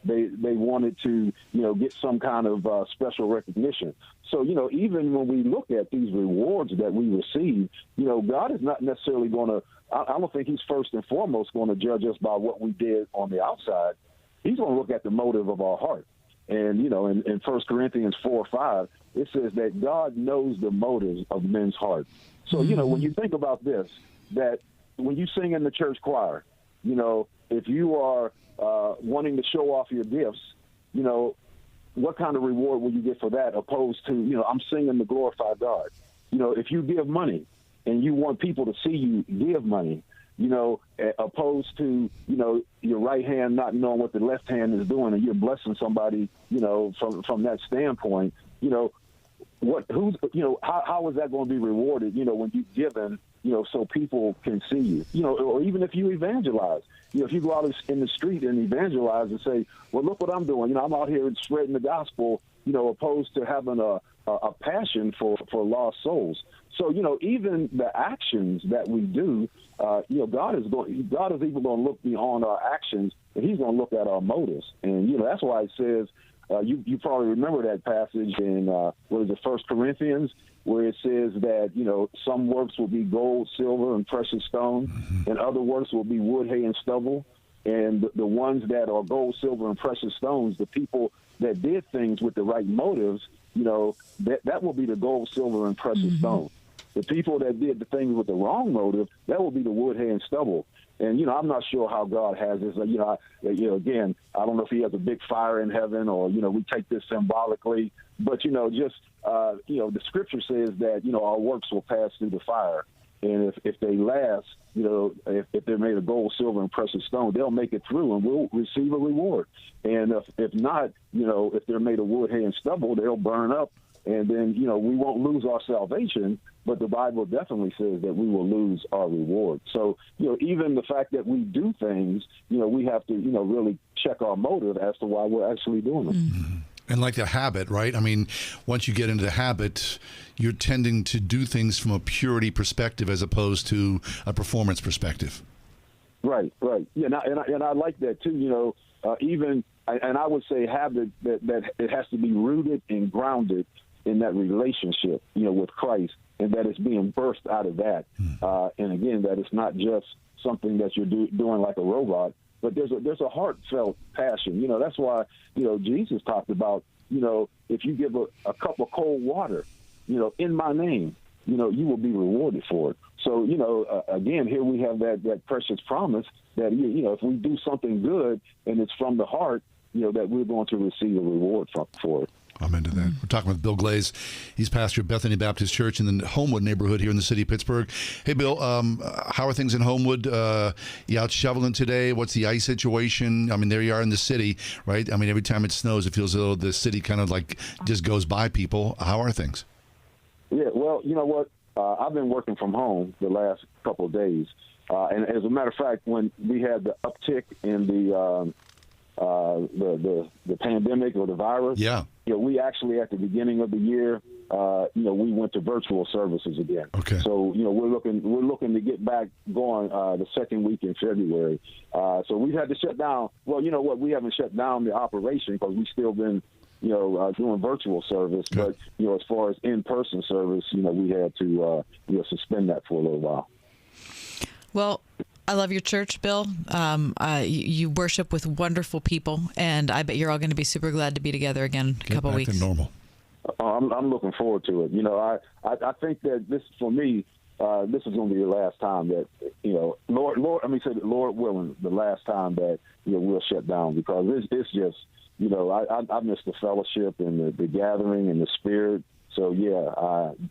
they wanted to, get some kind of special recognition. So, even when we look at these rewards that we receive, God is not necessarily going to, I don't think he's first and foremost going to judge us by what we did on the outside. He's going to look at the motive of our heart. And, in 1 Corinthians 4:5, it says that God knows the motives of men's heart. So, when you think about this, that when you sing in the church choir, if you are wanting to show off your gifts, what kind of reward will you get for that opposed to, I'm singing to glorify God? If you give money and you want people to see you give money, opposed to, your right hand not knowing what the left hand is doing and you're blessing somebody, from that standpoint, how is that going to be rewarded, when you've given, so people can see you, or even if you evangelize, if you go out in the street and evangelize and say, well, look what I'm doing, I'm out here spreading the gospel, opposed to having a passion for lost souls. So, even the actions that we do, God is even going to look beyond our actions, and he's going to look at our motives. And, that's why it says, you probably remember that passage in, 1 Corinthians, where it says that, some works will be gold, silver, and precious stone, and other works will be wood, hay, and stubble. And the ones that are gold, silver, and precious stones, the people that did things with the right motives, that will be the gold, silver, and precious stone. The people that did the things with the wrong motive, that will be the wood, hay, and stubble. And, I'm not sure how God has this. Again, I don't know if he has a big fire in heaven or, we take this symbolically. But, the scripture says that, our works will pass through the fire. And if they last, if they're made of gold, silver, and precious stone, they'll make it through and we'll receive a reward. And if not, if they're made of wood, hay, and stubble, they'll burn up and then, we won't lose our salvation, but the Bible definitely says that we will lose our reward. So, even the fact that we do things, we have to, really check our motive as to why we're actually doing them. Mm-hmm. And like the habit, right? I mean, once you get into the habit, you're tending to do things from a purity perspective as opposed to a performance perspective. Right. Yeah, and I like that too. And I would say habit that it has to be rooted and grounded in that relationship, with Christ, and that it's being birthed out of that. And again, that it's not just something that you're doing like a robot, but there's a heartfelt passion. That's why, Jesus talked about, if you give a cup of cold water, in my name, you will be rewarded for it. So, again, here we have that precious promise that, if we do something good and it's from the heart, that we're going to receive a reward for it. I'm into that. We're talking with Bill Glaze. He's pastor of Bethany Baptist Church in the Homewood neighborhood here in the city of Pittsburgh. Hey, Bill, how are things in Homewood? You out shoveling today? What's the ice situation? I mean, there you are in the city, right? I mean, every time it snows, it feels as though the city kind of like just goes by people. How are things? Yeah, well, you know what? I've been working from home the last couple of days. And as a matter of fact, when we had the uptick in the pandemic or the virus, we actually at the beginning of the year, we went to virtual services again. Okay. So we're looking to get back going the second week in February. So we've had to shut down. Well, you know what? We haven't shut down the operation because we've still been doing virtual service. Good. But as far as in-person service, we had to suspend that for a little while. Well, I love your church, Bill. You worship with wonderful people, and I bet you're all going to be super glad to be together again in a couple weeks. Get back to normal. I'm looking forward to it. I think that this, for me, this is going to be the last time that, Lord willing, the last time that we'll shut down, because it's just, I miss the fellowship and the gathering and the spirit. So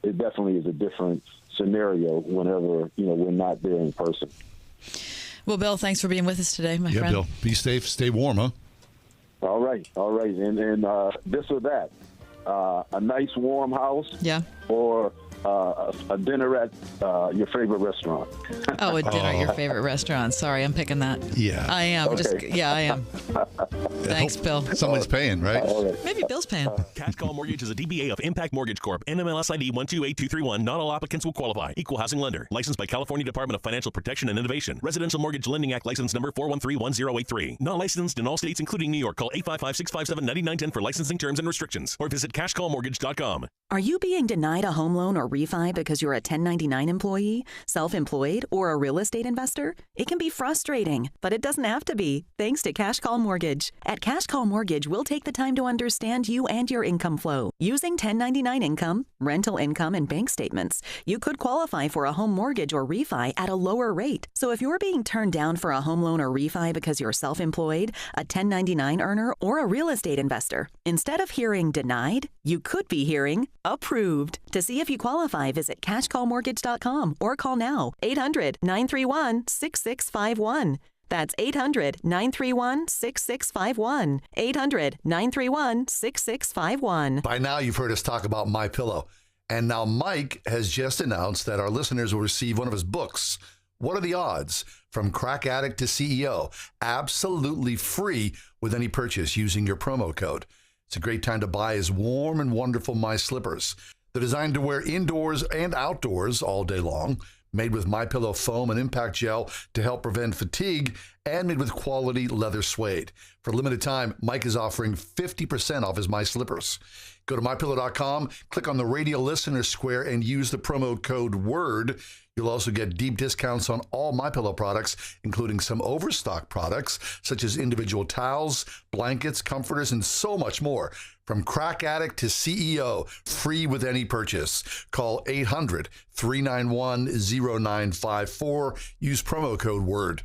it definitely is a different scenario whenever we're not there in person. Well, Bill, thanks for being with us today, my friend. Yeah, Bill, be safe, stay warm, huh? All right, and this or that, a nice warm house, or a dinner at your favorite restaurant. Oh, a dinner at your favorite restaurant. Sorry, I'm picking that. Yeah. I am. Okay. I am. Thanks, Bill. Someone's paying, right? Maybe Bill's paying. Cash Call Mortgage is a DBA of Impact Mortgage Corp. NMLS ID 128231. Not all applicants will qualify. Equal housing lender. Licensed by California Department of Financial Protection and Innovation. Residential Mortgage Lending Act license number 4131083. Not licensed in all states, including New York. Call 855-657-9910 for licensing terms and restrictions. Or visit cashcallmortgage.com. Are you being denied a home loan or refi because you're a 1099 employee, self-employed, or a real estate investor? It can be frustrating, but it doesn't have to be, thanks to Cash Call Mortgage. At Cash Call Mortgage, we'll take the time to understand you and your income flow. Using 1099 income, rental income, and bank statements, you could qualify for a home mortgage or refi at a lower rate. So if you're being turned down for a home loan or refi because you're self-employed, a 1099 earner, or a real estate investor, instead of hearing denied, you could be hearing approved. To see if you qualify, visit cashcallmortgage.com or call now, 800-931-6651. That's 800-931-6651. 800-931-6651. By now, you've heard us talk about MyPillow. And now Mike has just announced that our listeners will receive one of his books, What Are the Odds? From Crack Addict to CEO, absolutely free with any purchase using your promo code. It's a great time to buy his warm and wonderful My Slippers. They're designed to wear indoors and outdoors all day long, made with MyPillow foam and impact gel to help prevent fatigue, and made with quality leather suede. For a limited time, Mike is offering 50% off his My Slippers. Go to MyPillow.com, click on the radio listener square, and use the promo code WORD. You'll also get deep discounts on all MyPillow products, including some overstock products, such as individual towels, blankets, comforters, and so much more. From Crack Addict to CEO, free with any purchase. Call 800-391-0954. Use promo code WORD.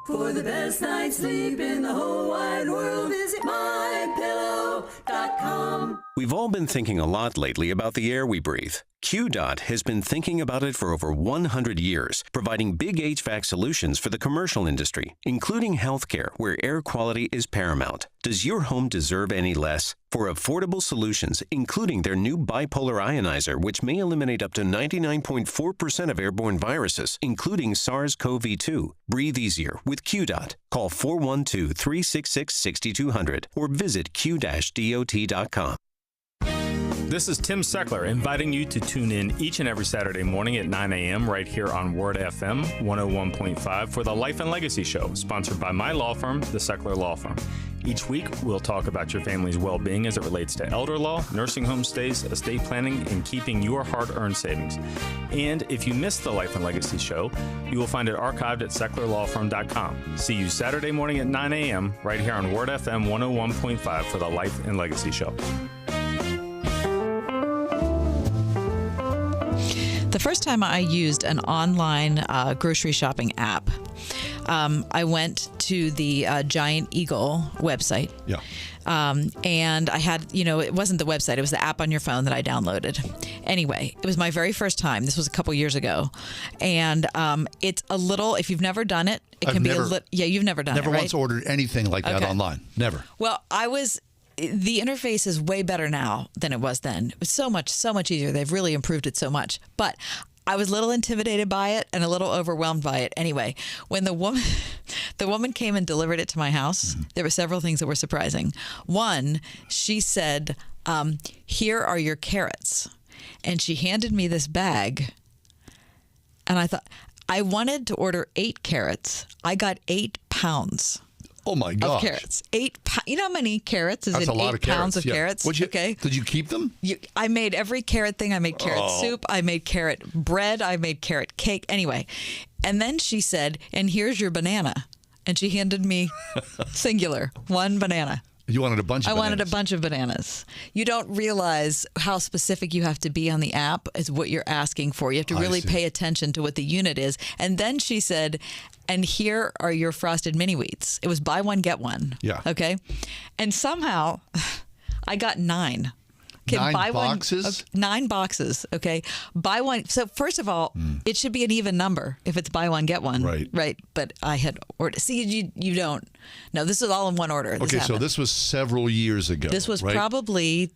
For the best night's sleep in the whole wide world, visit MyPillow. QDOT.com. We've all been thinking a lot lately about the air we breathe. QDOT has been thinking about it for over 100 years, providing big HVAC solutions for the commercial industry, including healthcare, where air quality is paramount. Does your home deserve any less? For affordable solutions, including their new bipolar ionizer, which may eliminate up to 99.4% of airborne viruses, including SARS-CoV-2. Breathe easier with QDOT. Call 412-366-6200 or visit q-dot.com. This is Tim Seckler inviting you to tune in each and every Saturday morning at 9 a.m. right here on Word FM 101.5 for the Life and Legacy Show, sponsored by my law firm, the Seckler Law Firm. Each week, we'll talk about your family's well-being as it relates to elder law, nursing home stays, estate planning, and keeping your hard-earned savings. And if you missed the Life and Legacy Show, you will find it archived at secklerlawfirm.com. See you Saturday morning at 9 a.m. right here on Word FM 101.5 for the Life and Legacy Show. The first time I used an online grocery shopping app, I went to the Giant Eagle website. Yeah. And I had, it wasn't the website, it was the app on your phone that I downloaded. Anyway, it was my very first time. This was a couple years ago. And it's a little, if you've never done it, it can be a little, you've never done it, right? Never once ordered anything like that online. Never. Well, the interface is way better now than it was then. It was so much easier. They've really improved it so much. But I was a little intimidated by it and a little overwhelmed by it. Anyway, when the woman came and delivered it to my house, there were several things that were surprising. One, she said, here are your carrots. And she handed me this bag. And I thought, I wanted to order 8 carrots. I got 8 pounds. Oh my gosh. Of carrots. 8 pounds. You know how many carrots is That's in a lot 8 of carrots. pounds of carrots? Okay. Did you keep them? I made every carrot thing. I made carrot soup. I made carrot bread. I made carrot cake. Anyway. And then she said, and here's your banana. And she handed me singular, 1 banana. You wanted a bunch of bananas. I wanted a bunch of bananas. You don't realize how specific you have to be on the app is what you're asking for. You have to really pay attention to what the unit is. And then she said, and here are your frosted mini wheats. It was buy one, get one. Yeah. Okay. And somehow I got 9. Okay, 9 buy boxes? One, 9 boxes. Okay. Buy one. So first of all, it should be an even number if it's buy one, get one. Right. Right. But I had ordered. See, you don't. No, this is all in one order. Okay, so this was several years ago. This was probably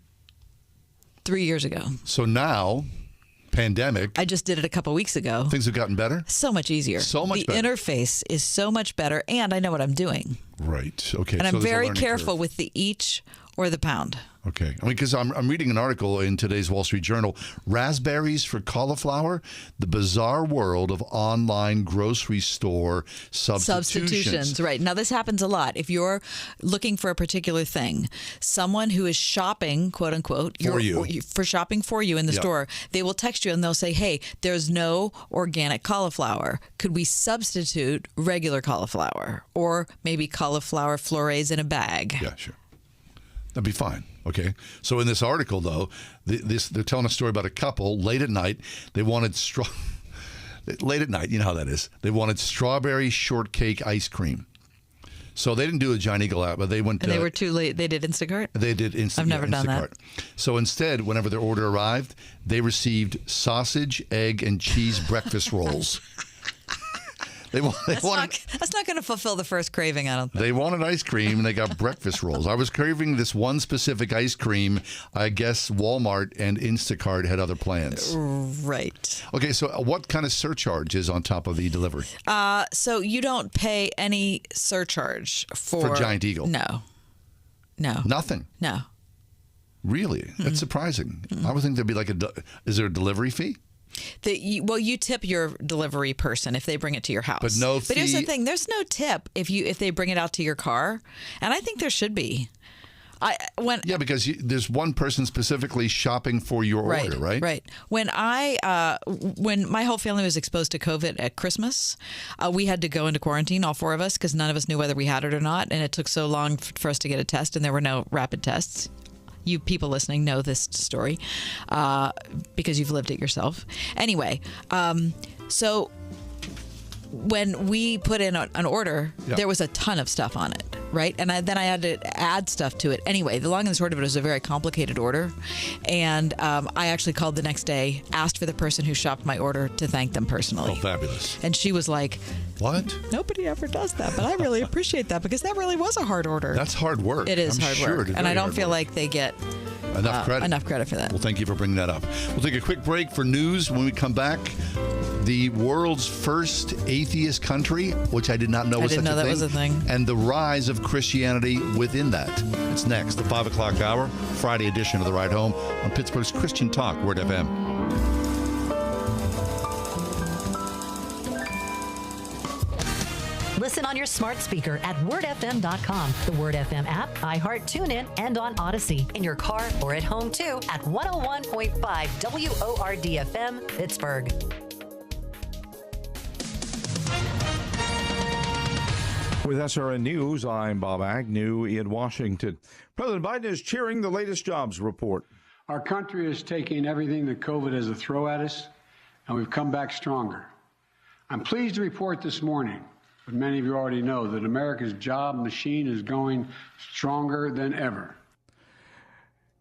3 years ago. So now, pandemic. I just did it a couple weeks ago. Things have gotten better? So much easier. So much better. The interface is so much better, and I know what I'm doing. Right. Okay. And so I'm there's a very learning careful curve. with the each or the pound. Okay. I mean, because I'm reading an article in today's Wall Street Journal, Raspberries for Cauliflower, the bizarre world of online grocery store substitutions. Right. Now, this happens a lot. If you're looking for a particular thing, someone who is shopping, quote unquote, for shopping for you in the store, they will text you and they'll say, hey, there's no organic cauliflower. Could we substitute regular cauliflower or maybe cauliflower flores in a bag? Yeah, sure. That'd be fine. Okay. So in this article, though, they're telling a story about a couple late at night. They wanted late at night, you know how that is. They wanted strawberry shortcake ice cream. So they didn't do a Giant Eagle app, but they went. And they were too late. They did Instacart? They did Instacart. I've never done that. So instead, whenever their order arrived, they received sausage, egg, and cheese breakfast rolls. That's not going to fulfill the first craving, I don't think. They wanted ice cream, and they got breakfast rolls. I was craving this one specific ice cream. I guess Walmart and Instacart had other plans. Right. Okay, so what kind of surcharge is on top of the delivery? So you don't pay any surcharge for Giant Eagle? No. Nothing? No. Really? That's surprising. I would think there'd be is there a delivery fee? You tip your delivery person if they bring it to your house. But no fee. But here's the thing: there's no tip if they bring it out to your car, and I think there should be. Because there's one person specifically shopping for your order, right? Right. When my whole family was exposed to COVID at Christmas, we had to go into quarantine, all 4 of us, because none of us knew whether we had it or not, and it took so long for us to get a test, and there were no rapid tests. You people listening know this story because you've lived it yourself. Anyway, so when we put in an order, there was a ton of stuff on it. right? And then I had to add stuff to it. Anyway, the long and the short of it was a very complicated order. And I actually called the next day, asked for the person who shopped my order to thank them personally. Oh, fabulous. And she was like, what? Nobody ever does that, but I really appreciate that because that really was a hard order. That's hard work. It is hard work. And I don't feel like they get enough credit for that. Well, thank you for bringing that up. We'll take a quick break for news. When we come back, the world's first atheist country, which I did not know was such a thing. I didn't know that was a thing. And the rise of Christianity within that. It's next, the 5 o'clock hour, Friday edition of The Ride Home on Pittsburgh's Christian Talk, Word FM. Listen on your smart speaker at wordfm.com, the Word FM app, iHeart, TuneIn, and on Odyssey. In your car or at home, too, at 101.5 WORD FM, Pittsburgh. With SRN News, I'm Bob Agnew in Washington. President Biden is cheering the latest jobs report. Our country is taking everything that COVID has to throw at us, and we've come back stronger. I'm pleased to report this morning, but many of you already know, that America's job machine is going stronger than ever.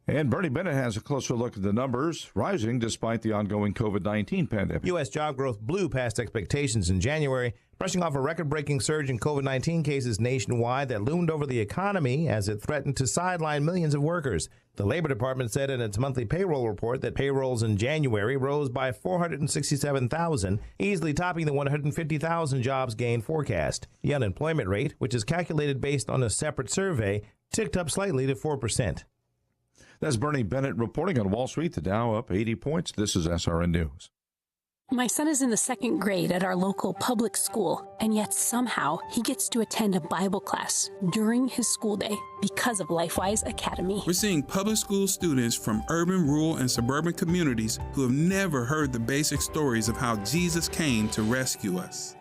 And Bernie Bennett has a closer look at the numbers, rising despite the ongoing COVID-19 pandemic. U.S. job growth blew past expectations in January, brushing off a record-breaking surge in COVID-19 cases nationwide that loomed over the economy as it threatened to sideline millions of workers. The Labor Department said in its monthly payroll report that payrolls in January rose by 467,000, easily topping the 150,000 jobs gain forecast. The unemployment rate, which is calculated based on a separate survey, ticked up slightly to 4%. That's Bernie Bennett reporting on Wall Street. The Dow up 80 points. This is SRN News. My son is in the second grade at our local public school, and yet somehow he gets to attend a Bible class during his school day because of LifeWise Academy. We're seeing public school students from urban, rural, and suburban communities who have never heard the basic stories of how Jesus came to rescue us.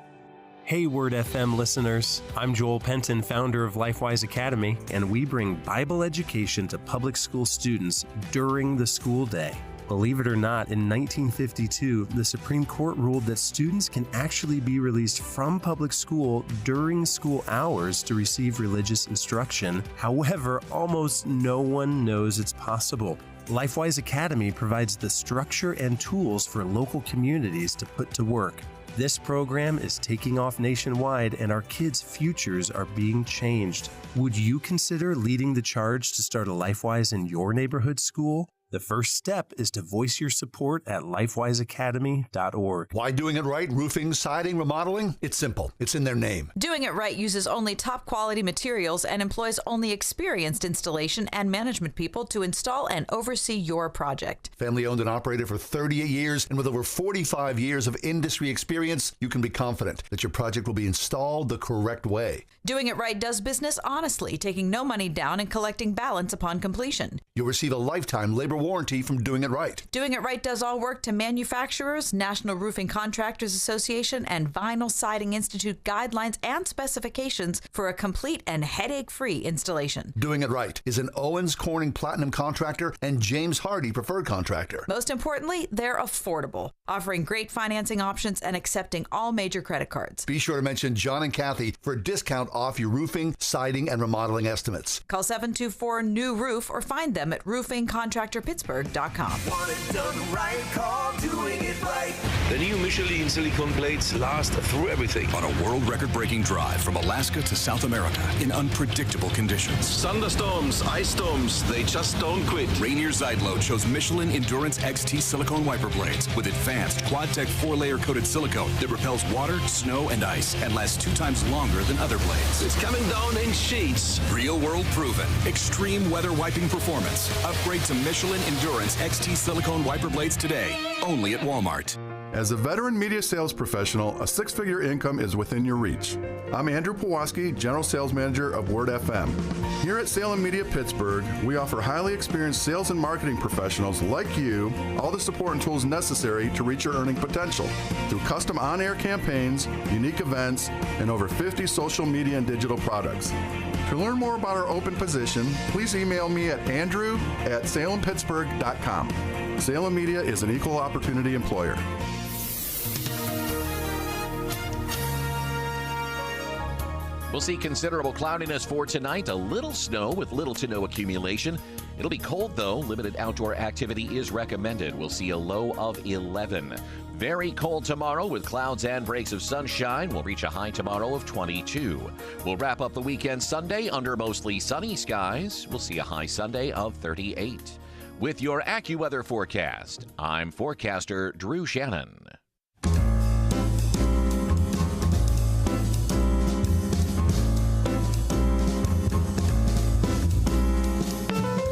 Hey Word FM listeners, I'm Joel Penton, founder of LifeWise Academy, and we bring Bible education to public school students during the school day. Believe it or not, in 1952, the Supreme Court ruled that students can actually be released from public school during school hours to receive religious instruction. However, almost no one knows it's possible. LifeWise Academy provides the structure and tools for local communities to put to work. This program is taking off nationwide, and our kids' futures are being changed. Would you consider leading the charge to start a LifeWise in your neighborhood school? The first step is to voice your support at lifewiseacademy.org. Why doing it right? Roofing, siding, remodeling? It's simple. It's in their name. Doing it right uses only top quality materials and employs only experienced installation and management people to install and oversee your project. Family owned and operated for 38 years, and with over 45 years of industry experience, you can be confident that your project will be installed the correct way. Doing it right does business honestly, taking no money down and collecting balance upon completion. You'll receive a lifetime labor warranty from Doing It Right. Doing It Right does all work to manufacturers, National Roofing Contractors Association, and Vinyl Siding Institute guidelines and specifications for a complete and headache-free installation. Doing It Right is an Owens Corning Platinum contractor and James Hardy preferred contractor. Most importantly, they're affordable, offering great financing options and accepting all major credit cards. Be sure to mention John and Kathy for a discount off your roofing, siding, and remodeling estimates. Call 724-NEW-ROOF or find them at roofingcontractorpittsburgh.com. Want it done right, call Doing It Right. The new Michelin silicone plates last through everything. On a world record-breaking drive from Alaska to South America in unpredictable conditions. Thunderstorms, ice storms, they just don't quit. Rainier Zeidlo chose Michelin Endurance XT silicone wiper blades with advanced Quad-Tech 4-layer coated silicone that repels water, snow, and ice and lasts 2 times longer than other blades. It's coming down in sheets. Real world proven. Extreme weather wiping performance. Upgrade to Michelin Endurance XT silicone wiper blades today. Only at Walmart. As a veteran media sales professional, a 6-figure income is within your reach. I'm Andrew Pawlowski, General Sales Manager of Word FM. Here at Salem Media Pittsburgh, we offer highly experienced sales and marketing professionals like you all the support and tools necessary to reach your earning potential through custom on-air campaigns, unique events, and over 50 social media and digital products. To learn more about our open position, please email me at andrew@salempittsburgh.com. Salem Media is an equal opportunity employer. We'll see considerable cloudiness for tonight, a little snow with little to no accumulation. It'll be cold, though. Limited outdoor activity is recommended. We'll see a low of 11. Very cold tomorrow with clouds and breaks of sunshine. We'll reach a high tomorrow of 22. We'll wrap up the weekend Sunday under mostly sunny skies. We'll see a high Sunday of 38. With your AccuWeather forecast, I'm forecaster Drew Shannon.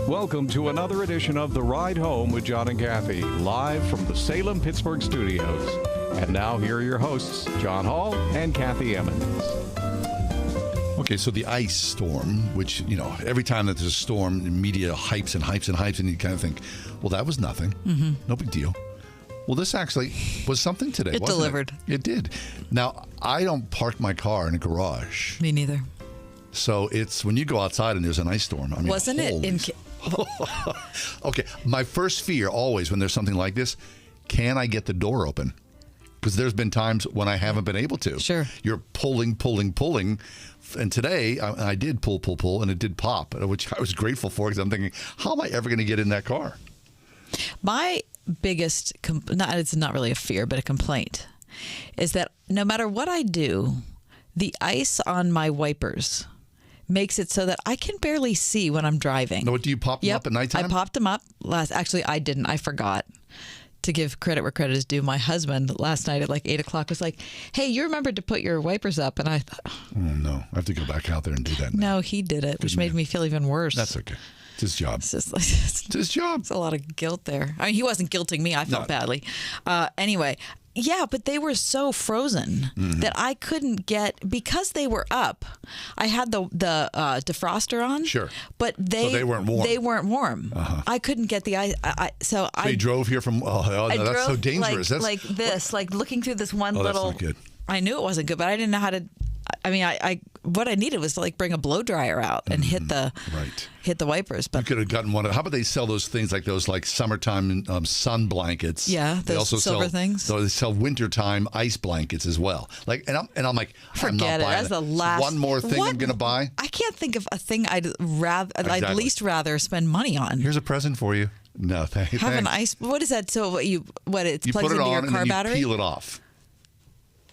Welcome to another edition of The Ride Home with John and Kathy, live from the Salem-Pittsburgh studios. And now here are your hosts, John Hall and Kathy Emmons. Okay, so the ice storm, which, you know, every time that there's a storm, the media hypes and hypes and hypes, and you kind of think, well, that was nothing. Mm-hmm. No big deal. Well, this actually was something today, It wasn't delivered. It did. Now, I don't park my car in a garage. Me neither. So it's when you go outside and there's an ice storm. I mean, Wasn't it in... Okay, my first fear always when there's something like this, can I get the door open? Because there's been times when I haven't been able to. Sure. You're pulling. And today I did pull, and it did pop, which I was grateful for because I'm thinking, how am I ever going to get in that car? My biggest, it's not really a fear, but a complaint, is that no matter what I do, the ice on my wipers makes it so that I can barely see when I'm driving. No, do you pop them up at nighttime? I popped them up actually, I didn't. I forgot to give credit where credit is due. My husband last night at like 8 o'clock was like, hey, you remembered to put your wipers up. And I thought, oh, no, I have to go back out there and do that now. No, he did it, which made me feel even worse. That's okay. It's his job. It's just like, it's his job. It's a lot of guilt there. I mean, he wasn't guilting me. I felt badly. Anyway, yeah, but they were so frozen that I couldn't get, because they were up. I had the defroster on. Sure. But they weren't warm. They weren't warm. Uh-huh. I couldn't get the ice. So you drove here from, no, that's so dangerous. Like this, like looking through this one little. That's not good. I knew it wasn't good, but I didn't know how to. I mean, I what I needed was to like bring a blow dryer out and hit the wipers. But you could have gotten one. How about they sell those things like those like summertime sun blankets? Yeah, they also silver sell things. So they sell wintertime ice blankets as well. Like, and I'm like, forget I'm not it. That's the last. One more thing I'm going to buy. I can't think of a thing I'd least rather spend money on. Here's a present for you. No, thanks. Have an ice. What is that? So you plugs put it into on your and car then battery? You peel it off.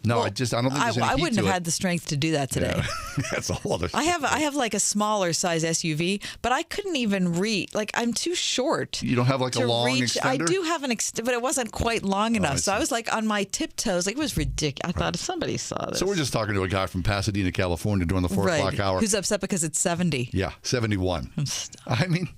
No, well, I don't think there's any I heat wouldn't to have it. had the strength to do that today. Yeah. That's a whole other I have like a smaller size SUV, but I couldn't even reach. Like, I'm too short. You don't have like a long extender? I do have an but it wasn't quite long enough. So I was like on my tiptoes. Like, it was ridiculous. I thought if somebody saw this. So we're just talking to a guy from Pasadena, California during the 4 o'clock hour. Who's upset because it's 70. Yeah, 71. I mean,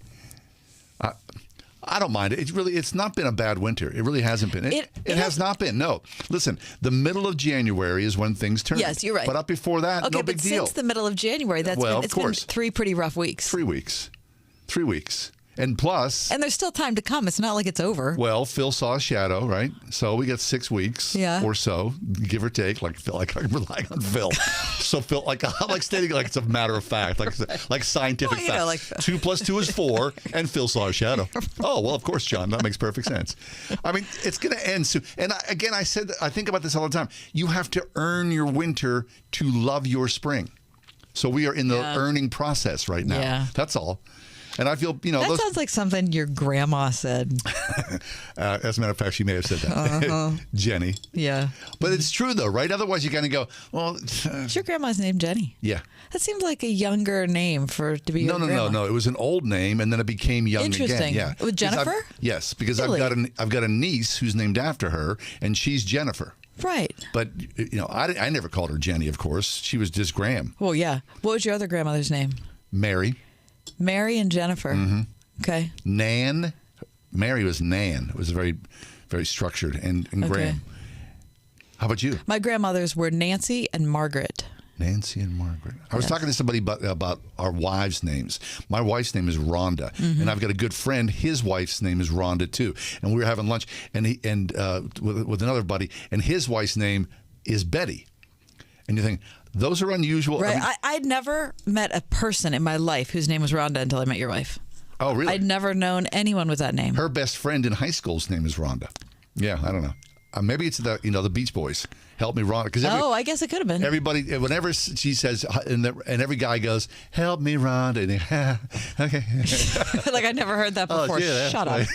I don't mind it. It's not been a bad winter. It really hasn't been. It has not been. No. Listen, the middle of January is when things turn. Yes, you're right. But up before that, no big deal. Since the middle of January, it's been 3 pretty rough weeks. 3 weeks. 3 weeks. And plus... And there's still time to come. It's not like it's over. Well, Phil saw a shadow, right? So we got 6 weeks or so, give or take. Like I'm relying on Phil. So Phil, I'm like stating like it's a matter of fact, like scientific fact. 2 + 2 is 4, and Phil saw a shadow. Oh, well, of course, John. That makes perfect sense. I mean, it's going to end soon. And I think about this all the time. You have to earn your winter to love your spring. So we are in the earning process right now. Yeah. That's all. And I feel, that sounds like something your grandma said. As a matter of fact, she may have said that. Uh-huh. Jenny. Yeah. But it's true, though, right? Otherwise, you kind of go, well. Your grandma's name Jenny? Yeah. That seems like a younger name to be your grandma. No. It was an old name, and then it became young again. Interesting. Yeah. With Jennifer? Yes, because really? I've got a niece who's named after her, and she's Jennifer. Right. But, I never called her Jenny, of course. She was just Graham. Well, yeah. What was your other grandmother's name? Mary. Mary and Jennifer. Mm-hmm. Okay. Nan. Mary was Nan. It was very, very structured. And Graham. How about you? My grandmothers were Nancy and Margaret. Nancy and Margaret. I was talking to somebody about our wives' names. My wife's name is Rhonda, and I've got a good friend. His wife's name is Rhonda too. And we were having lunch, with another buddy, and his wife's name is Betty. And you think those are unusual. Right. I'd never met a person in my life whose name was Rhonda until I met your wife. Oh, really? I'd never known anyone with that name. Her best friend in high school's name is Rhonda. Yeah, I don't know. maybe it's the Beach Boys. Help me, Rhonda. Because I guess it could have been. Everybody, whenever she says, and every guy goes, "Help me, Rhonda." Okay. Like I never heard that before. Shut up.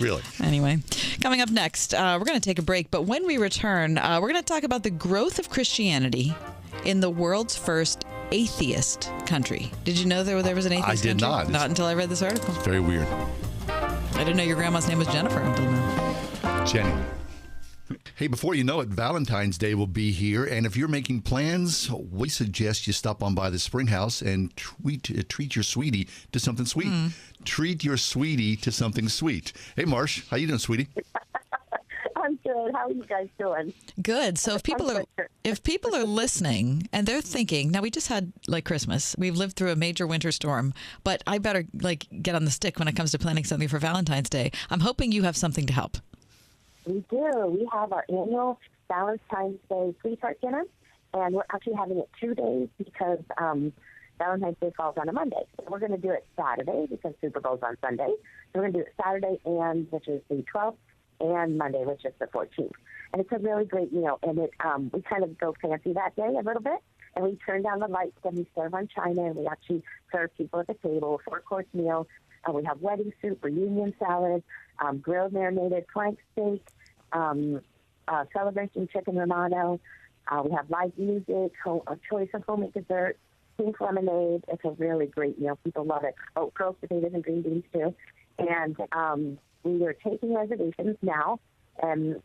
Really. Anyway, coming up next, we're going to take a break. But when we return, we're going to talk about the growth of Christianity in the world's first atheist country. Did you know there was an atheist country? I did not. Not until I read this article. It's very weird. I didn't know your grandma's name was Jennifer until now. Jenny. Hey, before you know it, Valentine's Day will be here. And if you're making plans, we suggest you stop on by the Springhouse and treat your sweetie to something sweet. Treat your sweetie to something sweet. Hey, Marsh, how you doing, sweetie? I'm good. How are you guys doing? Good. So if people are listening and they're thinking, now we just had Christmas. We've lived through a major winter storm, but I better get on the stick when it comes to planning something for Valentine's Day. I'm hoping you have something to help. We do. We have our annual Valentine's Day sweetheart dinner, and we're actually having it 2 days because Valentine's Day falls on a Monday. So we're going to do it Saturday because Super Bowl's on Sunday. So we're going to do it Saturday, which is the 12th, and Monday, which is the 14th. And it's a really great meal, and we kind of go fancy that day a little bit, and we turn down the lights, and we serve on china, and we actually serve people at the table, 4-course meal. We have wedding soup, reunion salad, grilled marinated flank steak, celebration chicken romano. We have live music, a choice of homemade dessert, pink lemonade. It's a really great meal. People love it. Oh, roast potatoes and green beans, too. And we are taking reservations now, and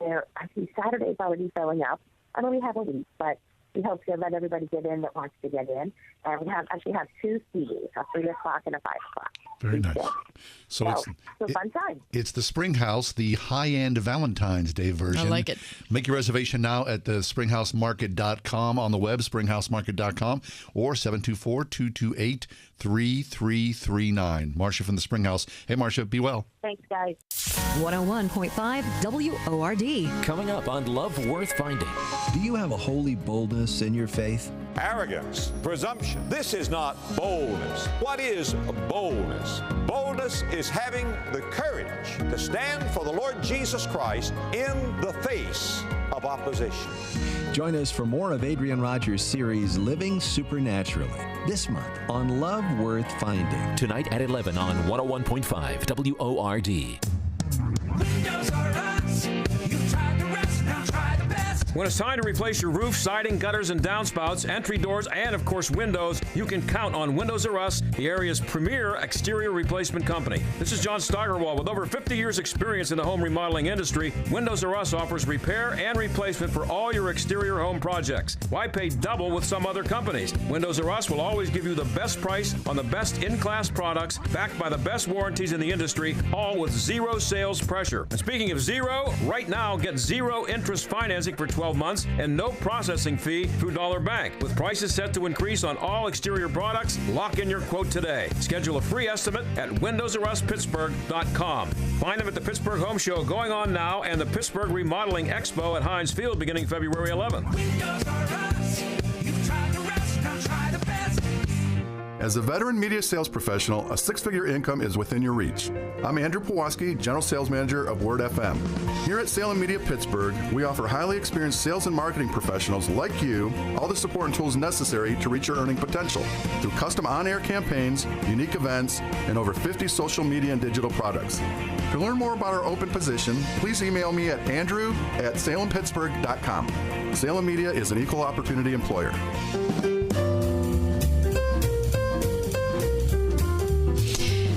Saturday's already filling up. I know we have a week, but we hope to let everybody get in that wants to get in. And we actually have 2 CDs, a 3 o'clock and a 5 o'clock. Very nice. So it's a fun time. It's the Springhouse, the high-end Valentine's Day version. I like it. Make your reservation now at the springhousemarket.com on the web, springhousemarket.com, or 724-228-3339. Marcia from the Springhouse. Hey, Marcia, be well. Thanks, guys. 101.5 WORD. Coming up on Love Worth Finding. Do you have a holy boldness in your faith? Arrogance, presumption. This is not boldness. What is boldness? Boldness is having the courage to stand for the Lord Jesus Christ in the face of opposition. Join us for more of Adrian Rogers' series, Living Supernaturally, this month on Love Worth Finding. Tonight at 11 on 101.5 WORD. Windows are us. You tried the rest, now try the best. When it's time to replace your roof, siding, gutters, and downspouts, entry doors, and of course windows, you can count on Windows R Us, the area's premier exterior replacement company. This is John Steigerwald. With over 50 years experience in the home remodeling industry, Windows R Us offers repair and replacement for all your exterior home projects. Why pay double with some other companies? Windows R Us will always give you the best price on the best in-class products, backed by the best warranties in the industry, all with zero sales pressure. And speaking of zero, right now get zero interest financing for 12 months and no processing fee through Dollar Bank. With prices set to increase on all exterior products, lock in your quote today. Schedule a free estimate at windowsruspittsburgh.com. Find them at the Pittsburgh Home Show going on now and the Pittsburgh Remodeling Expo at Heinz Field beginning February 11th. Windows are us. You've tried the rest, now try the best. As a veteran media sales professional, a 6-figure income is within your reach. I'm Andrew Pulaski, General Sales Manager of Word FM. Here at Salem Media Pittsburgh, we offer highly experienced sales and marketing professionals like you all the support and tools necessary to reach your earning potential through custom on-air campaigns, unique events, and over 50 social media and digital products. To learn more about our open position, please email me at andrew@salempittsburgh.com. Salem Media is an equal opportunity employer.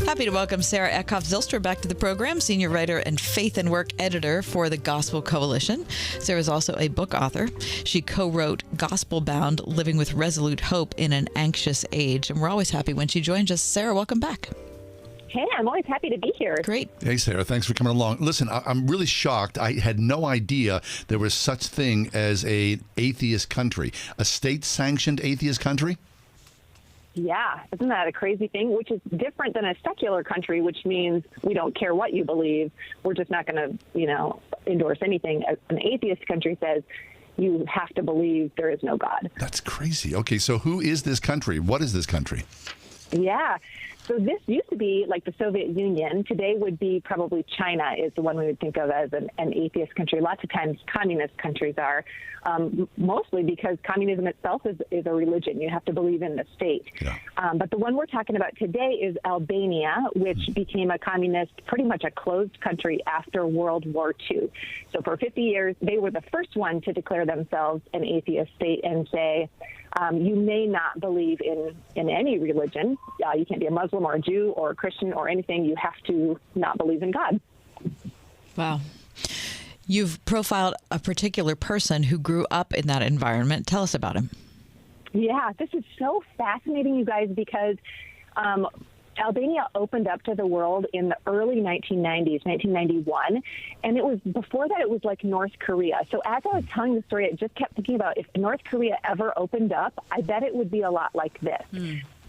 Happy to welcome Sarah Eckhoff-Zylstra back to the program, senior writer and faith and work editor for the Gospel Coalition. Sarah is also a book author. She co-wrote Gospel Bound, Living with Resolute Hope in an Anxious Age. And we're always happy when she joins us. Sarah, welcome back. Hey, I'm always happy to be here. Great. Hey, Sarah, thanks for coming along. Listen, I'm really shocked. I had no idea there was such thing as an atheist country, a state-sanctioned atheist country. Yeah, isn't that a crazy thing? Which is different than a secular country, which means we don't care what you believe. We're just not going to, endorse anything. An atheist country says you have to believe there is no God. That's crazy. Okay, so who is this country? What is this country? Yeah. So this used to be like the Soviet Union. Today would be probably China is the one we would think of as an atheist country. Lots of times communist countries are, mostly because communism itself is a religion. You have to believe in the state. Yeah. But the one we're talking about today is Albania, which became a communist, pretty much a closed country after World War II. So for 50 years, they were the first one to declare themselves an atheist state and say, you may not believe in any religion. You can't be a Muslim or a Jew or a Christian or anything. You have to not believe in God. Wow. You've profiled a particular person who grew up in that environment. Tell us about him. Yeah, this is so fascinating, you guys, because Albania opened up to the world in the early 1990s, 1991, and it was before that it was like North Korea. So as I was telling the story, I just kept thinking about if North Korea ever opened up, I bet it would be a lot like this.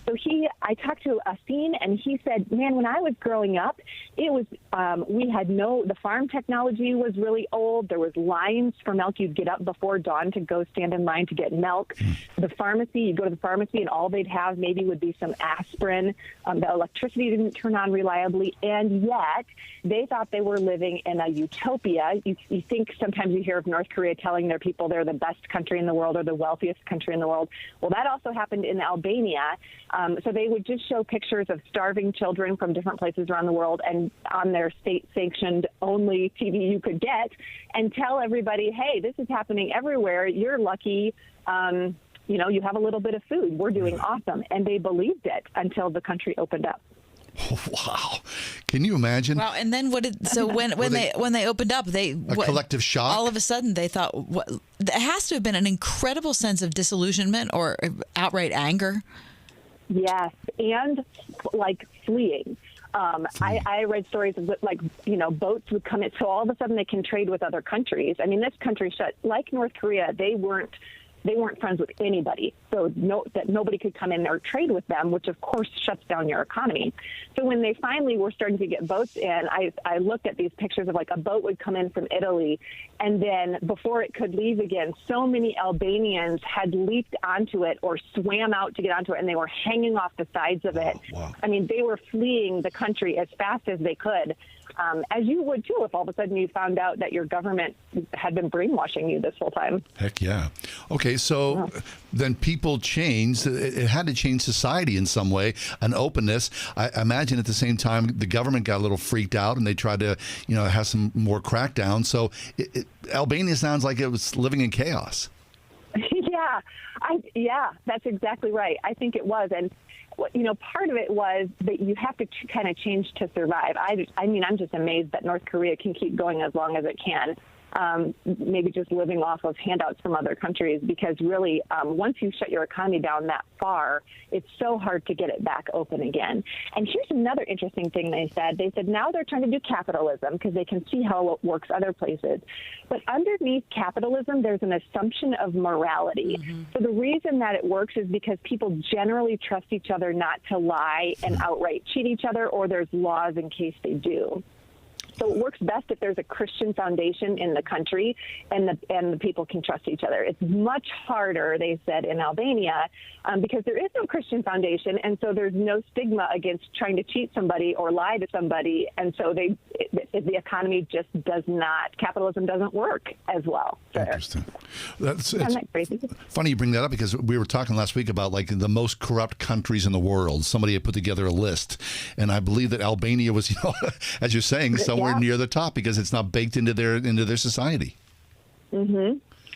So I talked to Asin, and he said, man, when I was growing up, it was, the farm technology was really old. There was lines for milk. You'd get up before dawn to go stand in line to get milk. The pharmacy, you'd go to the pharmacy, and all they'd have maybe would be some aspirin. The electricity didn't turn on reliably, and yet they thought they were living in a utopia. You think sometimes you hear of North Korea telling their people they're the best country in the world or the wealthiest country in the world. Well, that also happened in Albania. So they would just show pictures of starving children from different places around the world and on their state-sanctioned only TV you could get and tell everybody, hey, this is happening everywhere. You're lucky. You have a little bit of food. We're doing awesome. And they believed it until the country opened up. Wow. Can you imagine? Wow. And then when they opened up, collective shock? All of a sudden they thought, it has to have been an incredible sense of disillusionment or outright anger. Yes, and like fleeing. I read stories of boats would come in, so all of a sudden they can trade with other countries. I mean, this country shut, like North Korea, they weren't friends with anybody, so that nobody could come in or trade with them, which of course shuts down your economy. So when they finally were starting to get boats in, I looked at these pictures of like a boat would come in from Italy, and then before it could leave again, so many Albanians had leaped onto it or swam out to get onto it, and they were hanging off the sides of it. Wow. I mean, they were fleeing the country as fast as they could. As you would too if all of a sudden you found out that your government had been brainwashing you this whole time. Heck yeah. Okay, so then people changed. It had to change society in some way, an openness. I imagine at the same time the government got a little freaked out and they tried to, have some more crackdown. So Albania sounds like it was living in chaos. Yeah, that's exactly right. I think it was. And part of it was that you have to kind of change to survive. I mean, I'm just amazed that North Korea can keep going as long as it can. Maybe just living off of handouts from other countries, because really, once you shut your economy down that far, it's so hard to get it back open again. And here's another interesting thing they said. They said now they're trying to do capitalism because they can see how it works other places. But underneath capitalism, there's an assumption of morality. So the reason that it works is because people generally trust each other not to lie and outright cheat each other, or there's laws in case they do. So it works best if there's a Christian foundation in the country and the people can trust each other. It's much harder, they said, in Albania because there is no Christian foundation, and so there's no stigma against trying to cheat somebody or lie to somebody, and so the economy just capitalism doesn't work as well. Interesting. Isn't that crazy? Funny you bring that up, because we were talking last week about like the most corrupt countries in the world. Somebody had put together a list, and I believe that Albania was, as you're saying, somewhere near the top because it's not baked into their society.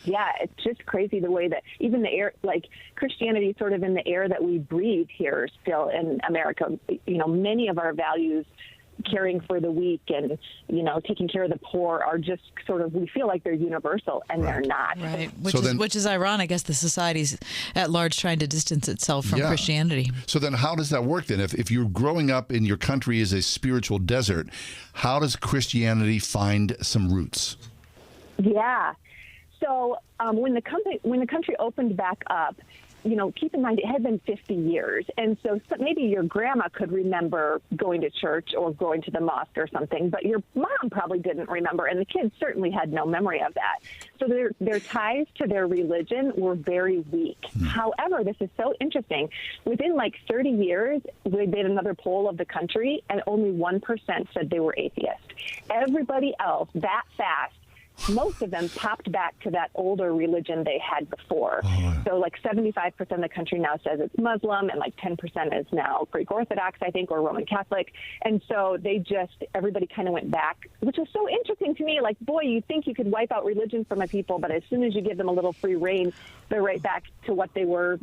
Yeah, it's just crazy the way that even the air, like Christianity, sort of in the air that we breathe here still in America. Many of our values, caring for the weak and, taking care of the poor, are just sort of, we feel like they're universal, and they're not. Right, which is ironic. I guess the society's at large trying to distance itself from Christianity. So then how does that work then? If you're growing up in your country as a spiritual desert, how does Christianity find some roots? Yeah. So when the country opened back up, keep in mind it had been 50 years. And so maybe your grandma could remember going to church or going to the mosque or something, but your mom probably didn't remember. And the kids certainly had no memory of that. So their ties to their religion were very weak. However, this is so interesting. Within like 30 years, we did another poll of the country, and only 1% said they were atheist. Everybody else, that fast, most of them popped back to that older religion they had before. So like 75% of the country now says it's Muslim, and like 10% is now Greek Orthodox, I think, or Roman Catholic. And so everybody kind of went back, which was so interesting to me. Like, boy, you think you could wipe out religion from a people, but as soon as you give them a little free rein, they're right back to what they were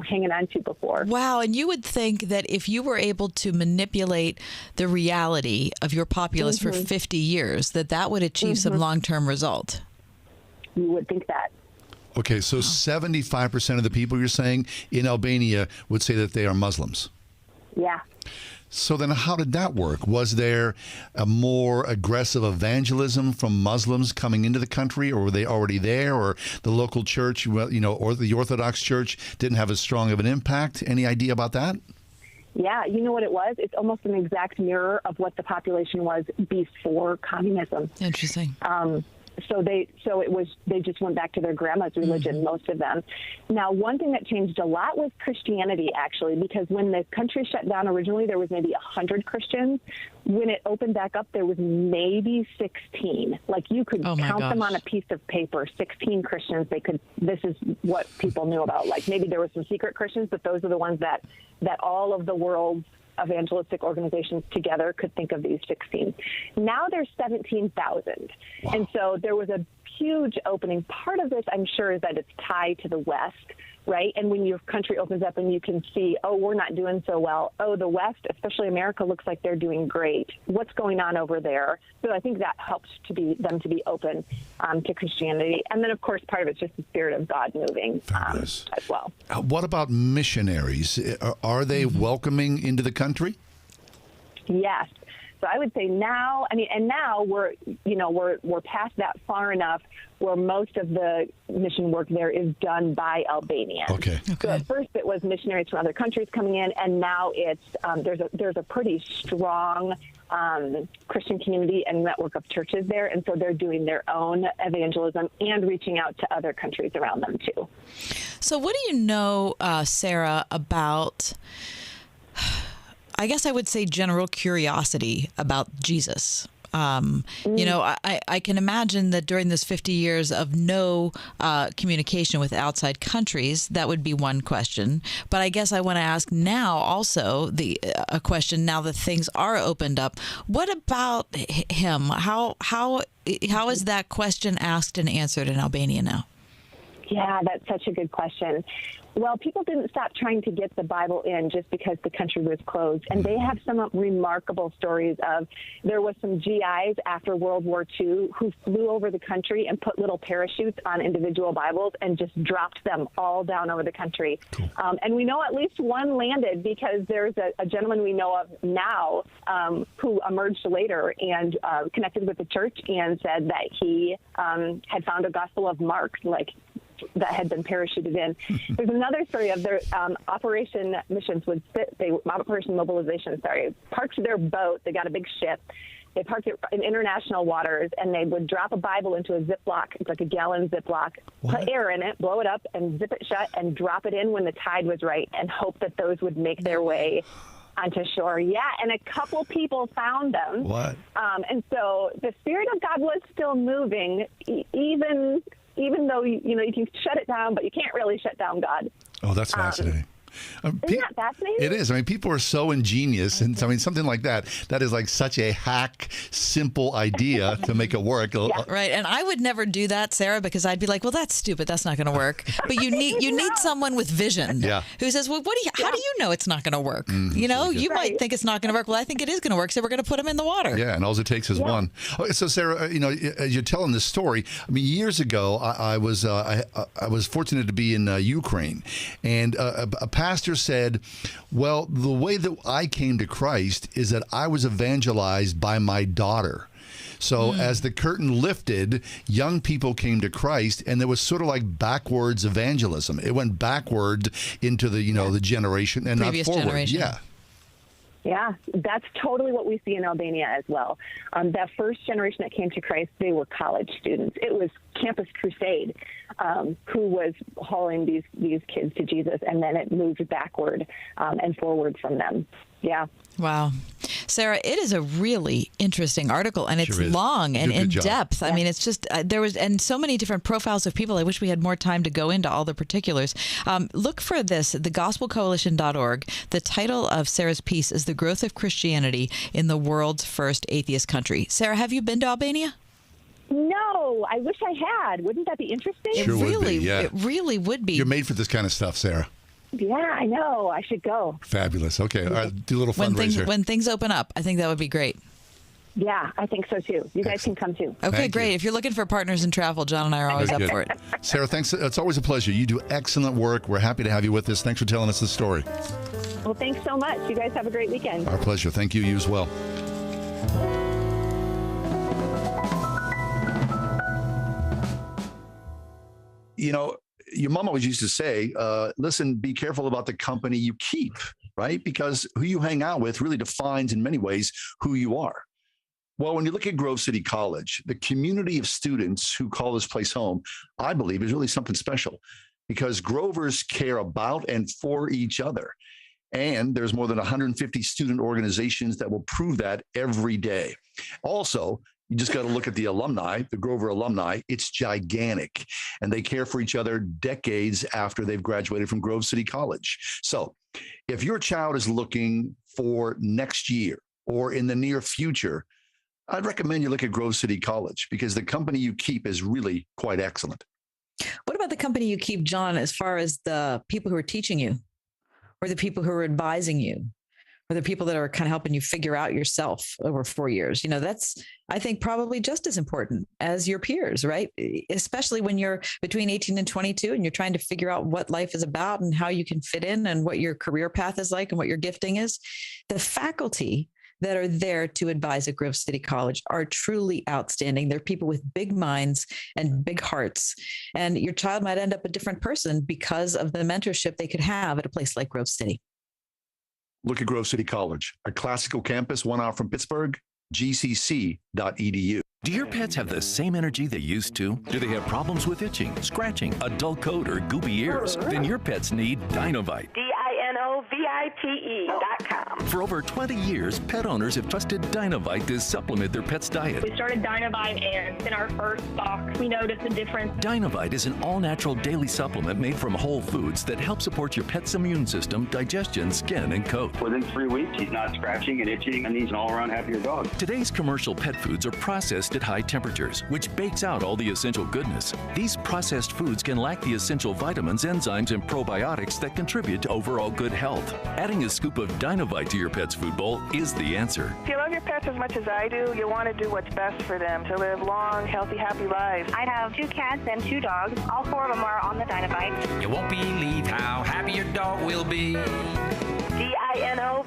hanging on to before. Wow. And you would think that if you were able to manipulate the reality of your populace for 50 years, that would achieve some long-term result. You would think that. Okay, so 75% of the people you're saying in Albania would say that they are Muslims. Yeah. So then how did that work? Was there a more aggressive evangelism from Muslims coming into the country, or were they already there, or the local church, or the Orthodox Church didn't have as strong of an impact? Any idea about that? Yeah, you know what it was? It's almost an exact mirror of what the population was before communism. Interesting. So they just went back to their grandma's religion, most of them. Now, one thing that changed a lot was Christianity, actually, because when the country shut down originally, there was maybe 100 Christians. When it opened back up, there was maybe 16. Like, you could count them on a piece of paper, 16 Christians. This is what people knew about. Like, maybe there were some secret Christians, but those are the ones that all of the world's evangelistic organizations together could think of these 16. Now there's 17,000. Wow. And so there was a huge opening. Part of this, I'm sure, is that it's tied to the West, right? And when your country opens up and you can see, oh, we're not doing so well. Oh, the West, especially America, looks like they're doing great. What's going on over there? So I think that helps them to be open to Christianity. And then, of course, part of it's just the Spirit of God moving as well. What about missionaries? Are they welcoming into the country? Yes. So I would say now, now we're past that far enough where most of the mission work there is done by Albanians. Okay. So at first it was missionaries from other countries coming in, and now it's there's a pretty strong Christian community and network of churches there, and so they're doing their own evangelism and reaching out to other countries around them too. So what do you know, Sarah, about, I guess I would say, general curiosity about Jesus? I can imagine that during this 50 years of no communication with outside countries, that would be one question. But I guess I want to ask now also a question now that things are opened up. What about him? How is that question asked and answered in Albania now? Yeah, that's such a good question. Well, people didn't stop trying to get the Bible in just because the country was closed. And they have some remarkable stories of, there was some GIs after World War II who flew over the country and put little parachutes on individual Bibles and just dropped them all down over the country. And we know at least one landed, because there's a gentleman we know of now who emerged later and connected with the church and said that he had found a Gospel of Mark, that had been parachuted in. There's another story of their Operation Mobilization, parked their boat. They got a big ship. They parked it in international waters, and they would drop a Bible into a Ziploc. It's like a gallon Ziploc, put air in it, blow it up, and zip it shut, and drop it in when the tide was right, and hope that those would make their way onto shore. Yeah, and a couple people found them. What? And so the Spirit of God was still moving, even though you can shut it down, but you can't really shut down God. Oh, that's fascinating. Isn't that fascinating? It is. People are so ingenious, and something like that is like such a hack, simple idea to make it work. Yeah. Right, and I would never do that, Sarah, because I'd be like, well, that's stupid. That's not going to work. But you need someone with vision who says, well, how do you know it's not going to work? You might think it's not going to work. Well, I think it is going to work, so we're going to put him in the water. Yeah, and all it takes is one. Okay, so Sarah, as you're telling this story, years ago, I was fortunate to be in Ukraine, and a pastor said, well, the way that I came to Christ is that I was evangelized by my daughter. So as the curtain lifted, young people came to Christ, and there was sort of like backwards evangelism. It went backward into the, the generation and Previous not forward. generation. Yeah. Yeah, that's totally what we see in Albania as well. That first generation that came to Christ, they were college students. It was Campus Crusade who was hauling these kids to Jesus, and then it moved backward and forward from them. Yeah. Wow. Sarah, it is a really interesting article, and it's Sure is. long and You did a in good job. depth. I mean, it's just, and so many different profiles of people. I wish we had more time to go into all the particulars. Look for this, thegospelcoalition.org. The title of Sarah's piece is The Growth of Christianity in the World's First Atheist Country. Sarah, have you been to Albania? No, I wish I had. Wouldn't that be interesting? Sure would be, yeah. It really would be. You're made for this kind of stuff, Sarah. Yeah, I know. I should go. Fabulous. Okay, all right, do a little fundraiser. When things open up, I think that would be great. Yeah, I think so too. You guys can come too. Okay, Thank great. you. If you're looking for partners in travel, John and I are always Very up good. for it. Sarah, thanks. It's always a pleasure. You do excellent work. We're happy to have you with us. Thanks for telling us the story. Well, thanks so much. You guys have a great weekend. Our pleasure. Thank you. You as well. Your mom always used to say, listen, be careful about the company you keep, right? Because who you hang out with really defines in many ways who you are. Well, when you look at Grove City College, the community of students who call this place home, I believe, is really something special because Grovers care about and for each other. And there's more than 150 student organizations that will prove that every day. Also, you just got to look at the alumni, the Grover alumni. It's gigantic. And they care for each other decades after they've graduated from Grove City College. So if your child is looking for next year or in the near future, I'd recommend you look at Grove City College because the company you keep is really quite excellent. What about the company you keep, John, as far as the people who are teaching you or the people who are advising you or the people that are kind of helping you figure out yourself over 4 years? That's, I think, probably just as important as your peers, right? Especially when you're between 18 and 22 and you're trying to figure out what life is about and how you can fit in and what your career path is like and what your gifting is. The faculty that are there to advise at Grove City College are truly outstanding. They're people with big minds and big hearts. And your child might end up a different person because of the mentorship they could have at a place like Grove City. Look at Grove City College, a classical campus 1 hour from Pittsburgh, gcc.edu. Do your pets have the same energy they used to? Do they have problems with itching, scratching, a dull coat, or goopy ears? Then your pets need Dinovite. DINOVITE.com. For over 20 years, pet owners have trusted Dinovite to supplement their pet's diet. We started Dinovite, and in our first box, we noticed a difference. Dinovite is an all-natural daily supplement made from whole foods that help support your pet's immune system, digestion, skin, and coat. Within 3 weeks, he's not scratching and itching, and he's an all-around happier dog. Today's commercial pet foods are processed at high temperatures, which bakes out all the essential goodness. These processed foods can lack the essential vitamins, enzymes, and probiotics that contribute to overall good health. Adding a scoop of Dinovite to your pet's food bowl is the answer. If you love your pets as much as I do, you want to do what's best for them to live long, healthy, happy lives. I have 2 cats and 2 dogs. All 4 of them are on the Dinovite. You won't believe how happy your dog will be. DINOVITE.com.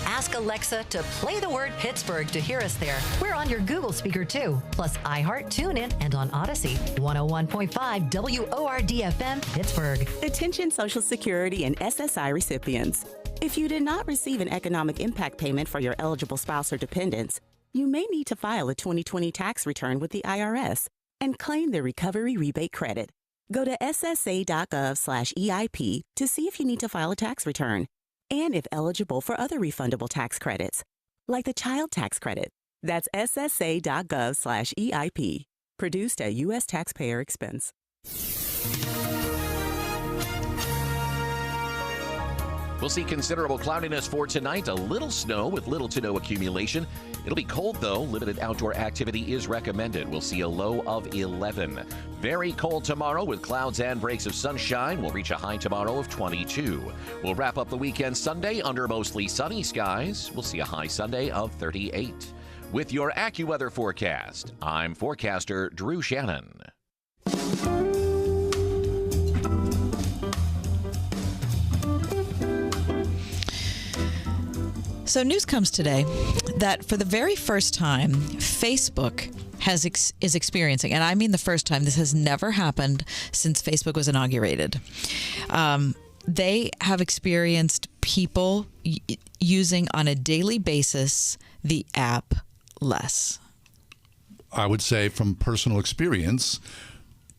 Ask Alexa to play the word Pittsburgh to hear us there. We're on your Google speaker too, plus iHeart, TuneIn, and on Odyssey. 101.5 WORD-FM, Pittsburgh. Attention Social Security and SSI recipients. If you did not receive an economic impact payment for your eligible spouse or dependents, you may need to file a 2020 tax return with the IRS and claim the Recovery Rebate Credit. Go to ssa.gov/EIP to see if you need to file a tax return and if eligible for other refundable tax credits, like the child tax credit. That's ssa.gov/EIP. Produced at U.S. taxpayer expense. We'll see considerable cloudiness for tonight. A little snow with little to no accumulation. It'll be cold, though. Limited outdoor activity is recommended. We'll see a low of 11. Very cold tomorrow with clouds and breaks of sunshine. We'll reach a high tomorrow of 22. We'll wrap up the weekend Sunday under mostly sunny skies. We'll see a high Sunday of 38. With your AccuWeather forecast, I'm forecaster Drew Shannon. So news comes today that for the very first time, Facebook is experiencing, and I mean the first time, this has never happened since Facebook was inaugurated. They have experienced people using on a daily basis the app less. I would say from personal experience,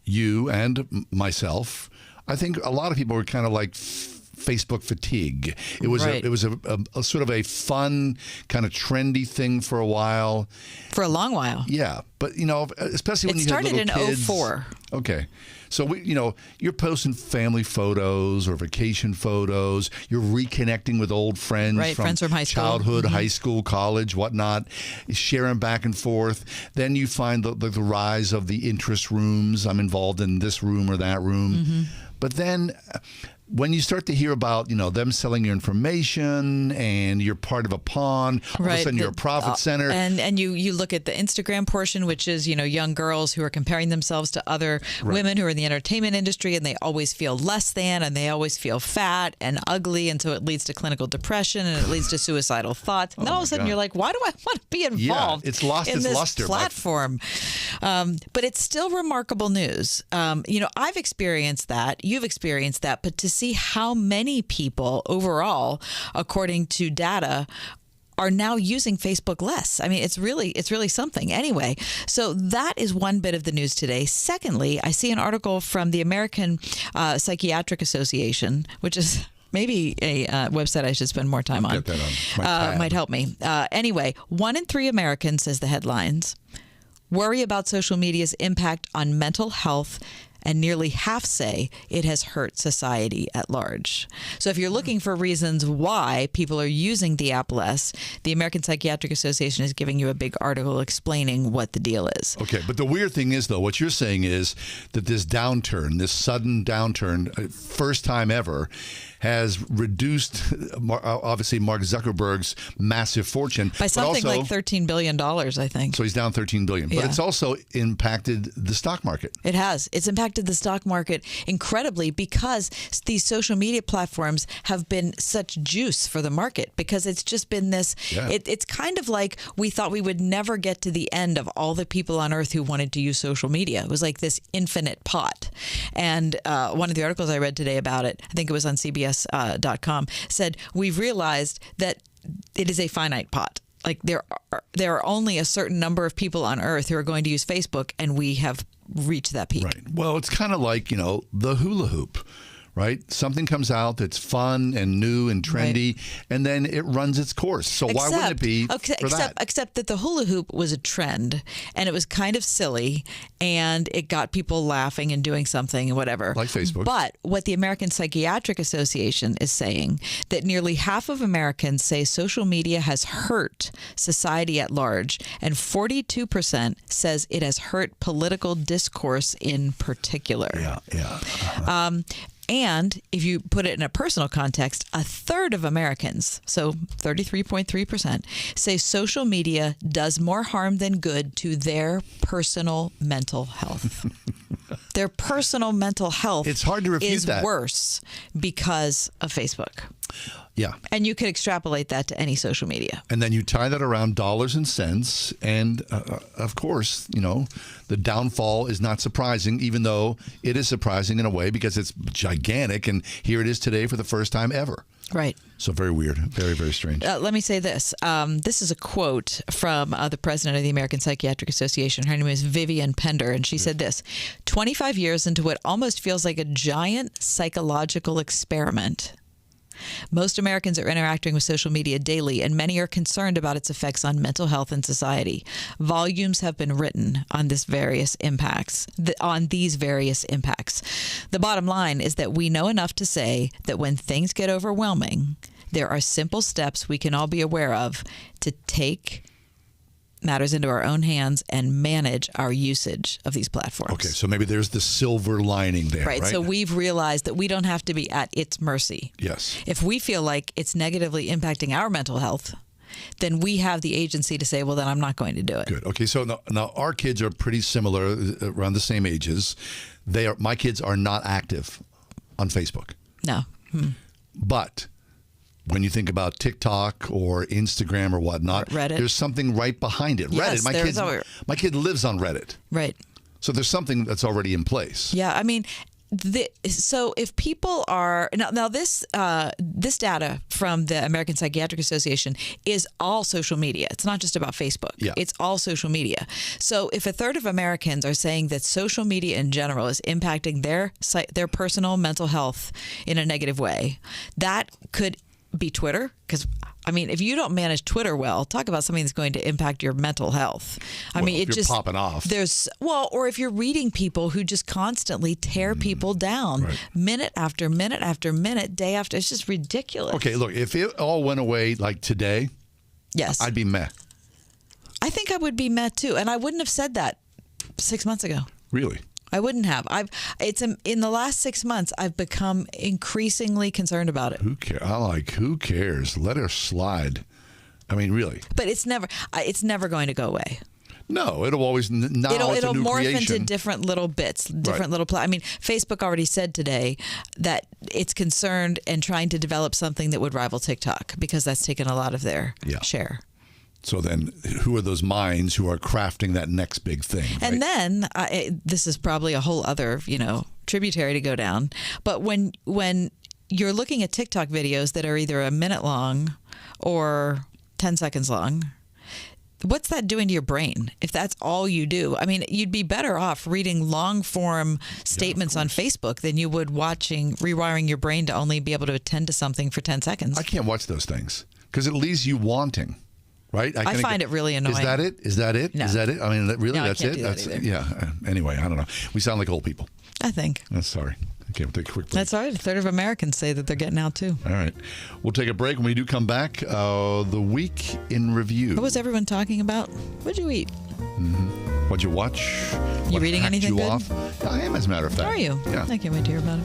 you and myself, I think a lot of people were kind of like Facebook fatigue. It was Right. it was a sort of a fun, kind of trendy thing for a while. For a long while. Yeah, but especially when It you started had little in kids. 04. Okay. So you're posting family photos or vacation photos. You're reconnecting with old friends, Right, friends from high school. childhood, Mhm. high school, college, whatnot. Sharing back and forth. Then you find the rise of the interest rooms. I'm involved in this room or that room. Mm-hmm. But then when you start to hear about, them selling your information and you're part of a pawn, all of a sudden you're a profit center. And you look at the Instagram portion, which is, young girls who are comparing themselves to other women who are in the entertainment industry, and they always feel less than, and they always feel fat and ugly, and so it leads to clinical depression, and it leads to suicidal thoughts. And all of a sudden God. you're like, why do I want to be involved it's lost in its this luster. platform? But it's still remarkable news. I've experienced that. You've experienced that. But to see how many people overall, according to data, are now using Facebook less. I mean, it's really something. Anyway, so that is one bit of the news today. Secondly, I see an article from the American Psychiatric Association, which is maybe a website I should spend more time on. Get that on my tab. Might help me. Anyway, 1 in 3 Americans, says the headlines, worry about social media's impact on mental health, and nearly half say it has hurt society at large. So if you're looking for reasons why people are using the app less, the American Psychiatric Association is giving you a big article explaining what the deal is. Okay, but the weird thing is, though, what you're saying is that this downturn, this sudden downturn, first time ever, has reduced, obviously, Mark Zuckerberg's massive fortune. By something but also, like $13 billion, I think. So he's down $13 billion. But Yeah. it's also impacted the stock market. It has. It's impacted the stock market incredibly because these social media platforms have been such juice for the market, because it's just been this, Yeah. it's kind of like we thought we would never get to the end of all the people on earth who wanted to use social media. It was like this infinite pot. And one of the articles I read today about it, I think it was on CBS.com, said we've realized that it is a finite pot. Like there are only a certain number of people on earth who are going to use Facebook, and we have reached that peak. Right. Well, it's kind of like, the hula hoop, right? Something comes out that's fun and new and trendy, and then it runs its course. So why wouldn't it be for that? Except that the hula hoop was a trend, and it was kind of silly, and it got people laughing and doing something and whatever. Like Facebook. But what the American Psychiatric Association is saying, that nearly half of Americans say social media has hurt society at large, and 42% says it has hurt political discourse in particular. Yeah. And if you put it in a personal context, a third of Americans, so 33.3%, say social media does more harm than good to their personal mental health. Their personal mental health It's hard to refute is that. worse because of Facebook. Yeah. And you could extrapolate that to any social media. And then you tie that around dollars and cents. And of course, the downfall is not surprising, even though it is surprising in a way because it's gigantic. And here it is today for the first time ever. Right. So very weird. Very, very strange. Let me say this. This is a quote from the president of the American Psychiatric Association. Her name is Vivian Pender, and she said this: 25 years into what almost feels like a giant psychological experiment, most Americans are interacting with social media daily, and many are concerned about its effects on mental health and society. Volumes have been written on these various impacts. The bottom line is that we know enough to say that when things get overwhelming, there are simple steps we can all be aware of to take matters into our own hands and manage our usage of these platforms. Okay, so maybe there's the silver lining there, right? So we've realized that we don't have to be at its mercy. Yes. If we feel like it's negatively impacting our mental health, then we have the agency to say, well, then I'm not going to do it. Good. Okay, so now our kids are pretty similar, around the same ages. My kids are not active on Facebook. No. But when you think about TikTok or Instagram or whatnot, Reddit. there's something right behind it. Yes, Reddit. My kid lives on Reddit. Right. So there's something that's already in place. Yeah, I mean, so if people are now this data from the American Psychiatric Association is all social media. It's not just about Facebook. Yeah. It's all social media. So if a third of Americans are saying that social media in general is impacting their personal mental health in a negative way, that could be Twitter. Because I mean, if you don't manage Twitter well, talk about something that's going to impact your mental health. If you're popping off. Or if you're reading people who just constantly tear people down, minute after minute after minute, day after, it's just ridiculous. Okay, look, if it all went away like today, yes, I'd be meh. I think I would be meh too, and I wouldn't have said that 6 months ago. Really? I wouldn't have. In the last 6 months, I've become increasingly concerned about it. Who cares? Let her slide. I mean, really. But it's never going to go away. No, it'll always now it'll it's a new morph creation. into different little bits, I mean, Facebook already said today that it's concerned and trying to develop something that would rival TikTok because that's taken a lot of their share. So then, who are those minds who are crafting that next big thing? And then this is probably a whole other, tributary to go down. But when you're looking at TikTok videos that are either a minute long or 10 seconds long, what's that doing to your brain? If that's all you do, I mean, you'd be better off reading long form statements on Facebook than you would rewiring your brain to only be able to attend to something for 10 seconds. I can't watch those things because it leaves you wanting. Right? I find it really annoying. Is that it? Is that it? No. Is that it? I mean, really, No, I that's can't it? do that That's either. yeah. Anyway, I don't know. We sound like old people. I think. Sorry. Okay, we'll take a quick break. That's all right. A third of Americans say that they're getting out too. All right. We'll take a break. When we do come back, the week in review. What was everyone talking about? What'd you eat? Mm-hmm. What'd you watch? You What reading hacked anything you good? off? I am, as a matter of fact. Are you? Yeah. I can't wait to hear about it.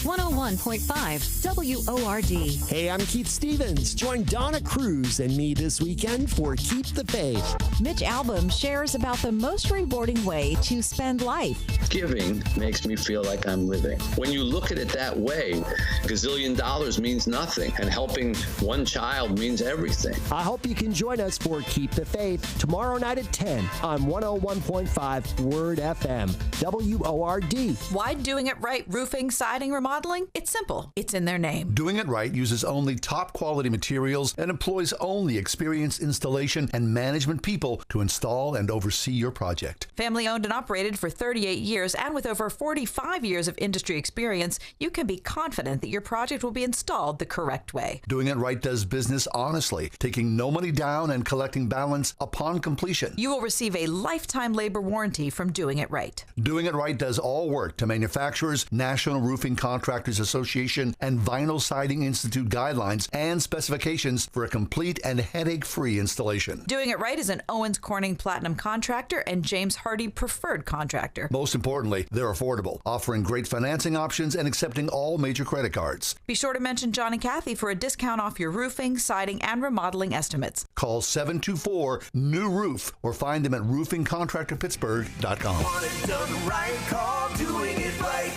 101.5 WORD. Hey, I'm Keith Stevens. Join Donna Cruz and me this weekend for Keep the Faith. Mitch Albom shares about the most rewarding way to spend life. Giving makes me feel like I'm living. When you look at it that way, gazillion dollars means nothing, and helping one child means everything. I hope you can join us for Keep the Faith tomorrow night at 10 on 101.5 Word FM, WORD. Why Doing It Right Roofing, Siding, Remodeling? It's simple. It's in their name. Doing It Right uses only top quality materials and employs only experienced installation and management people to install and oversee your project. Family owned and operated for 38 years and with over 45 years of industry experience, you can be confident that your project will be installed the correct way. Doing It Right does business honestly, taking no money down and collecting balance upon completion. You will receive a lifetime labor warranty from Doing It Right. Doing It Right does all work to manufacturers, National Roofing Contractors Association, and Vinyl Siding Institute guidelines and specifications for a complete and headache-free installation. Doing It Right is an Owens Corning Platinum contractor and James Hardy preferred contractor. Most importantly, they're affordable, offering great financing options and accepting all major credit cards. Be sure to mention John and Kathy for a discount off your roofing, siding, and remodeling estimates. Call 724-NEW-ROOF or find them at roofingcontractorpittsburgh.com. Want it done right, call Doing It Right.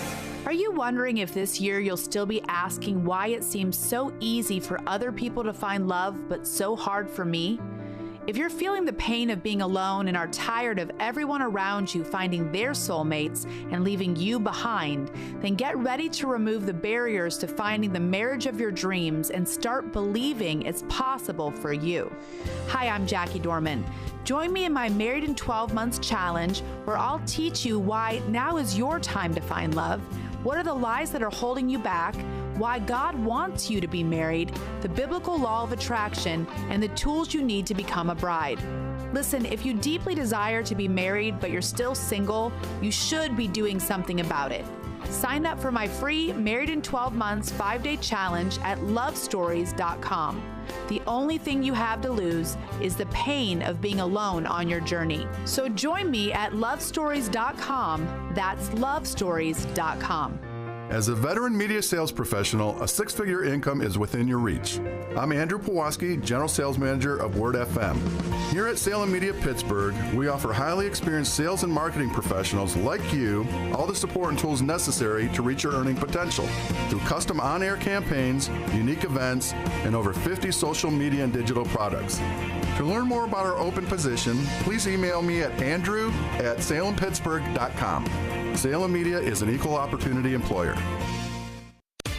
Are you wondering if this year you'll still be asking why it seems so easy for other people to find love but so hard for me? If you're feeling the pain of being alone and are tired of everyone around you finding their soulmates and leaving you behind, then get ready to remove the barriers to finding the marriage of your dreams and start believing it's possible for you. Hi, I'm Jackie Dorman. Join me in my Married in 12 Months challenge, where I'll teach you why now is your time to find love, what are the lies that are holding you back, why God wants you to be married, the biblical law of attraction, and the tools you need to become a bride. Listen, if you deeply desire to be married but you're still single, you should be doing something about it. Sign up for my free Married in 12 Months 5-day challenge at lovestories.com. The only thing you have to lose is the pain of being alone on your journey. So join me at lovestories.com. That's lovestories.com. As a veteran media sales professional, a six-figure income is within your reach. I'm Andrew Pawlowski, General Sales Manager of Word FM. Here at Salem Media Pittsburgh, we offer highly experienced sales and marketing professionals like you all the support and tools necessary to reach your earning potential through custom on-air campaigns, unique events, and over 50 social media and digital products. To learn more about our open position, please email me at andrew@salempittsburgh.com. Salem Media is an equal opportunity employer.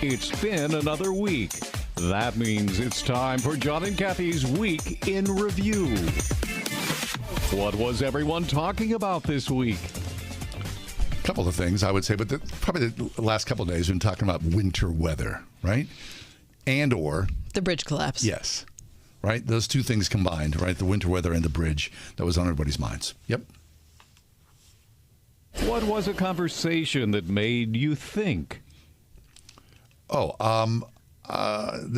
It's been another week. That means it's time for John and Kathy's Week in Review. What was everyone talking about this week? A couple of things I would say, but probably the last couple of days we've been talking about winter weather, right? And or the bridge collapse. Yes. Right? Those two things combined, right? The winter weather and the bridge. That was on everybody's minds. Yep. What was a conversation that made you think? The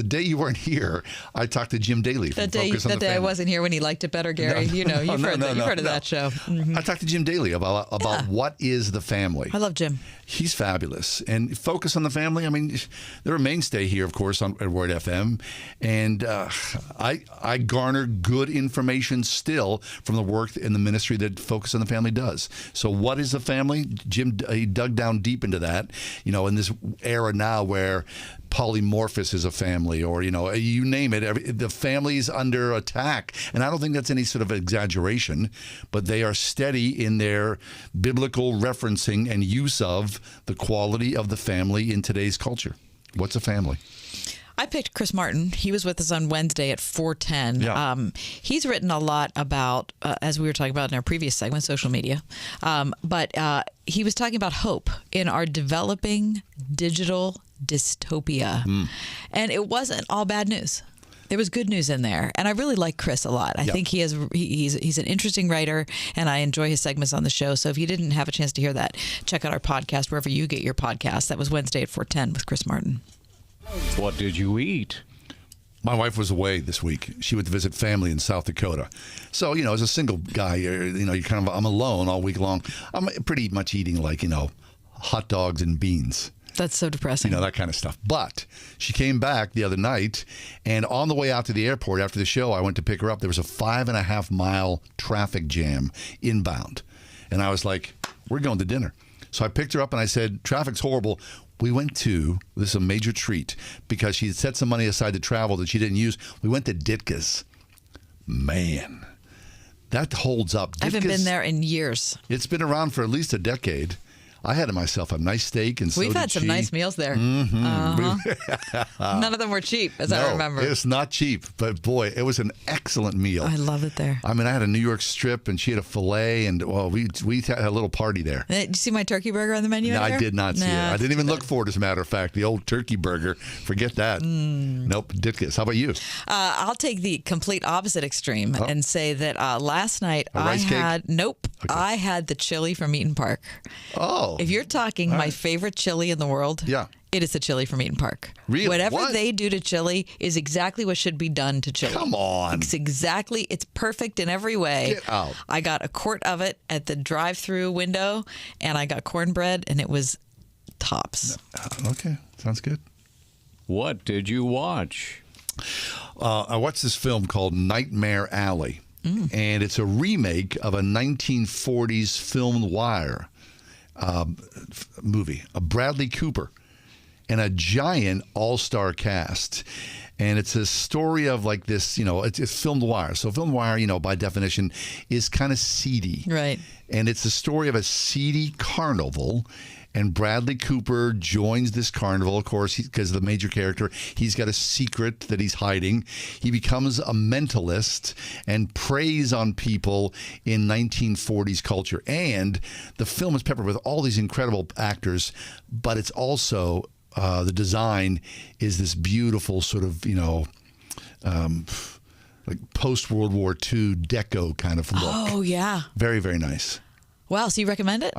day you weren't here, I talked to Jim Daly from Focus on the That day Family. I wasn't here when he liked it better, Gary. You've heard of that show. Mm-hmm. I talked to Jim Daly about what is the family. I love Jim. He's fabulous. And Focus on the Family, I mean, they're a mainstay here, of course, at Word FM. And I garner good information still from the work in the ministry that Focus on the Family does. So what is the family? Jim, he dug down deep into that, in this era now where polymorphous is a family, or you name it, the family's under attack, and I don't think that's any sort of exaggeration, but they are steady in their biblical referencing and use of the quality of the family in today's culture. What's a family? I picked Chris Martin. He was with us on Wednesday at 4:10. Yeah. He's written a lot about, as we were talking about in our previous segment, social media. But he was talking about hope in our developing digital dystopia. And it wasn't all bad news. There was good news in there, and I really like Chris a lot. I think he's an interesting writer, and I enjoy his segments on the show. So if you didn't have a chance to hear that, check out our podcast wherever you get your podcast. That was Wednesday at 4:10 with Chris Martin. What did you eat? My wife was away this week. She went to visit family in South Dakota. So, as a single guy, I'm alone all week long. I'm pretty much eating hot dogs and beans. That's so depressing. That kind of stuff. But she came back the other night, and on the way out to the airport after the show, I went to pick her up. There was a 5.5 mile traffic jam inbound. And I was like, we're going to dinner. So I picked her up and I said, traffic's horrible. We went to, this is a major treat, because she had set some money aside to travel that she didn't use. We went to Ditka's. Man, that holds up. I haven't been there in years. It's been around for at least a decade. I had myself a nice steak, and so we've had did some she. nice meals there. Mm-hmm. None of them were cheap, as I remember. It's not cheap, but boy, it was an excellent meal. I love it there. I mean, I had a New York strip, and she had a filet, and we had a little party there. Did you see my turkey burger on the menu? No, there? I did not see it. I didn't even look for it, as a matter of fact. The old turkey burger, forget that. Nope, Ditka's. How about you? I'll take the complete opposite extreme and say that last night I had I had the chili from Eaton Park. Oh, if you're talking my favorite chili in the world, it is the chili from Eaton Park. Really? Whatever they do to chili is exactly what should be done to chili. Come on. It's perfect in every way. Get out. I got a quart of it at the drive-through window, and I got cornbread, and it was tops. Okay, sounds good. What did you watch? I watched this film called Nightmare Alley, and it's a remake of a 1940s film noir movie, a Bradley Cooper, and a giant all-star cast. And it's a story of this, it's film noir. So film noir, by definition, is kind of seedy. Right. And it's the story of a seedy carnival. And Bradley Cooper joins this carnival, of course, because the major character, he's got a secret that he's hiding. He becomes a mentalist and preys on people in 1940s culture. And the film is peppered with all these incredible actors, but it's also, the design is this beautiful sort of, like post-World War II deco kind of look. Oh, yeah. Very, very nice. Wow, so you recommend it?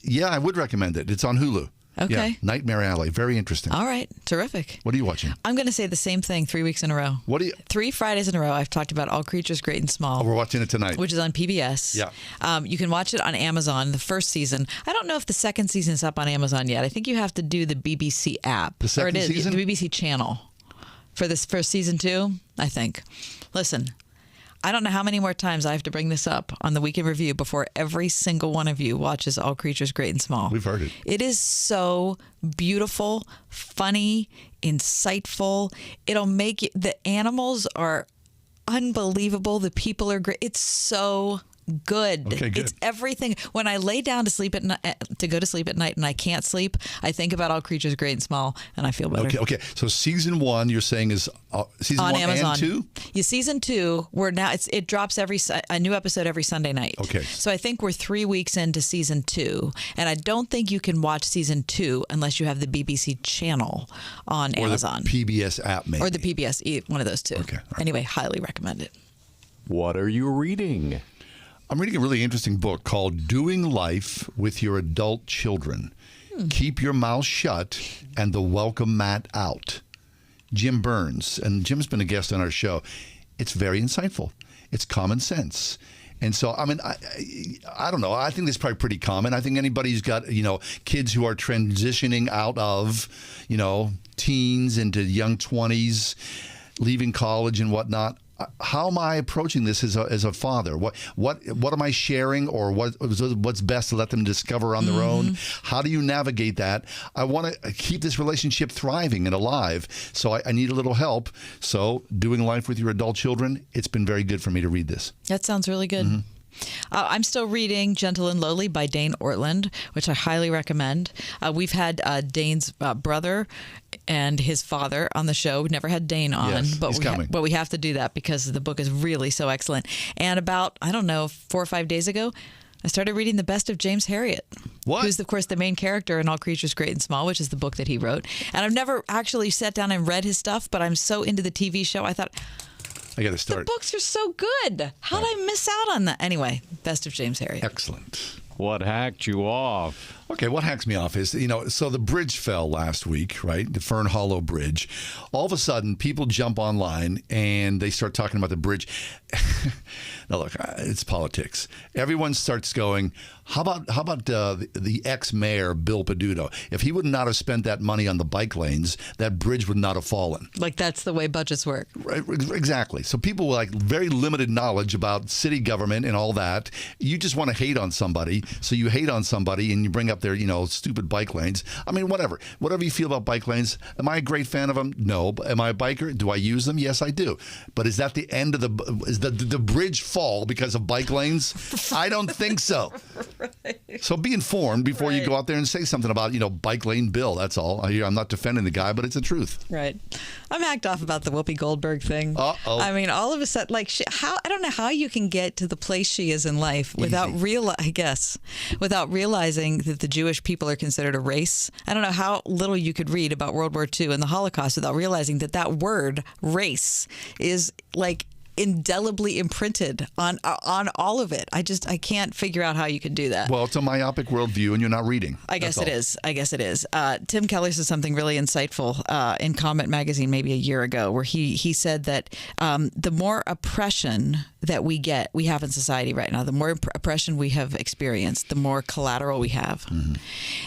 Yeah, I would recommend it. It's on Hulu. Okay. Yeah, Nightmare Alley. Very interesting. All right. Terrific. What are you watching? I'm going to say the same thing 3 weeks in a row. What do you? 3 Fridays in a row, I've talked about All Creatures Great and Small. Oh, we're watching it tonight. Which is on PBS. Yeah. You can watch it on Amazon, the first season. I don't know if the second season is up on Amazon yet. I think you have to do the BBC app. The second season? The BBC channel for this first season 2, I think. Listen, I don't know how many more times I have to bring this up on the Week in Review before every single one of you watches All Creatures Great and Small. We've heard it. It is so beautiful, funny, insightful. It'll make you, the animals are unbelievable. The people are great. It's so good. Okay, good. It's everything. When I lay down to sleep to go to sleep at night and I can't sleep, I think about All Creatures Great and Small and I feel better. Okay. So season 1, you're saying is season on 1 Amazon. and 2? Yeah, season 2. We're now it drops a new episode every Sunday night. Okay. So I think we're 3 weeks into season 2, and I don't think you can watch season 2 unless you have the BBC channel on Amazon The PBS app, maybe. or the PBS, one of those two. Okay. Anyway, highly recommend it. What are you reading? I'm reading a really interesting book called Doing Life with Your Adult Children. Keep Your Mouth Shut and the Welcome Mat Out. Jim Burns, and Jim's been a guest on our show. It's very insightful. It's common sense. And so, I mean, I don't know. I think that's probably pretty common. I think anybody who's got, kids who are transitioning out of, teens into young 20s, leaving college and whatnot. How am I approaching this as a father? What am I sharing, or what's best to let them discover on their own? How do you navigate that? I want to keep this relationship thriving and alive, so I need a little help. So, Doing Life with Your Adult Children, it's been very good for me to read this. That sounds really good. I'm still reading Gentle and Lowly by Dane Ortland, which I highly recommend. We've had Dane's brother and his father on the show. We've never had Dane on, Yes, but he's coming. But we have to do that because the book is really so excellent. And about, 4 or 5 days ago, I started reading The Best of James Herriot. What? Who's, of course, the main character in All Creatures Great and Small, which is the book that he wrote. And I've never actually sat down and read his stuff, but I'm so into the TV show, I thought, I got to start. the books are so good. How did I miss out on that? Anyway, Best of James Herriot. Excellent. What hacked you off? Okay, what hacks me off is, so the bridge fell last week, right? The Fern Hollow Bridge. All of a sudden, people jump online and they start talking about the bridge. Now, look, it's politics. Everyone starts going, how about the ex-mayor, Bill Peduto? If he would not have spent that money on the bike lanes, that bridge would not have fallen. Like, that's the way budgets work. Right, exactly. So people with very limited knowledge about city government and all that, you just want to hate on somebody. So you hate on somebody and you bring up their, stupid bike lanes. I mean, whatever you feel about bike lanes. Am I a great fan of them? No. But am I a biker? Do I use them? Yes, I do. But is that the end of the bridge fall because of bike lanes? I don't think so. Right. So be informed before you go out there and say something about, bike lane bill. That's all. I'm not defending the guy, but it's the truth. Right. I'm hacked off about the Whoopi Goldberg thing. Uh-oh. I mean, all of a sudden, I don't know how you can get to the place she is in life without realizing that the Jewish people are considered a race. I don't know how little you could read about World War II and the Holocaust without realizing that word race is indelibly imprinted on all of it. I can't figure out how you can do that. Well, it's a myopic worldview and you're not reading. I guess it is. Tim Keller said something really insightful in Comment Magazine maybe a year ago, where he said that the more oppression that we have in society right now, the more oppression we have experienced, the more collateral we have. Mm-hmm.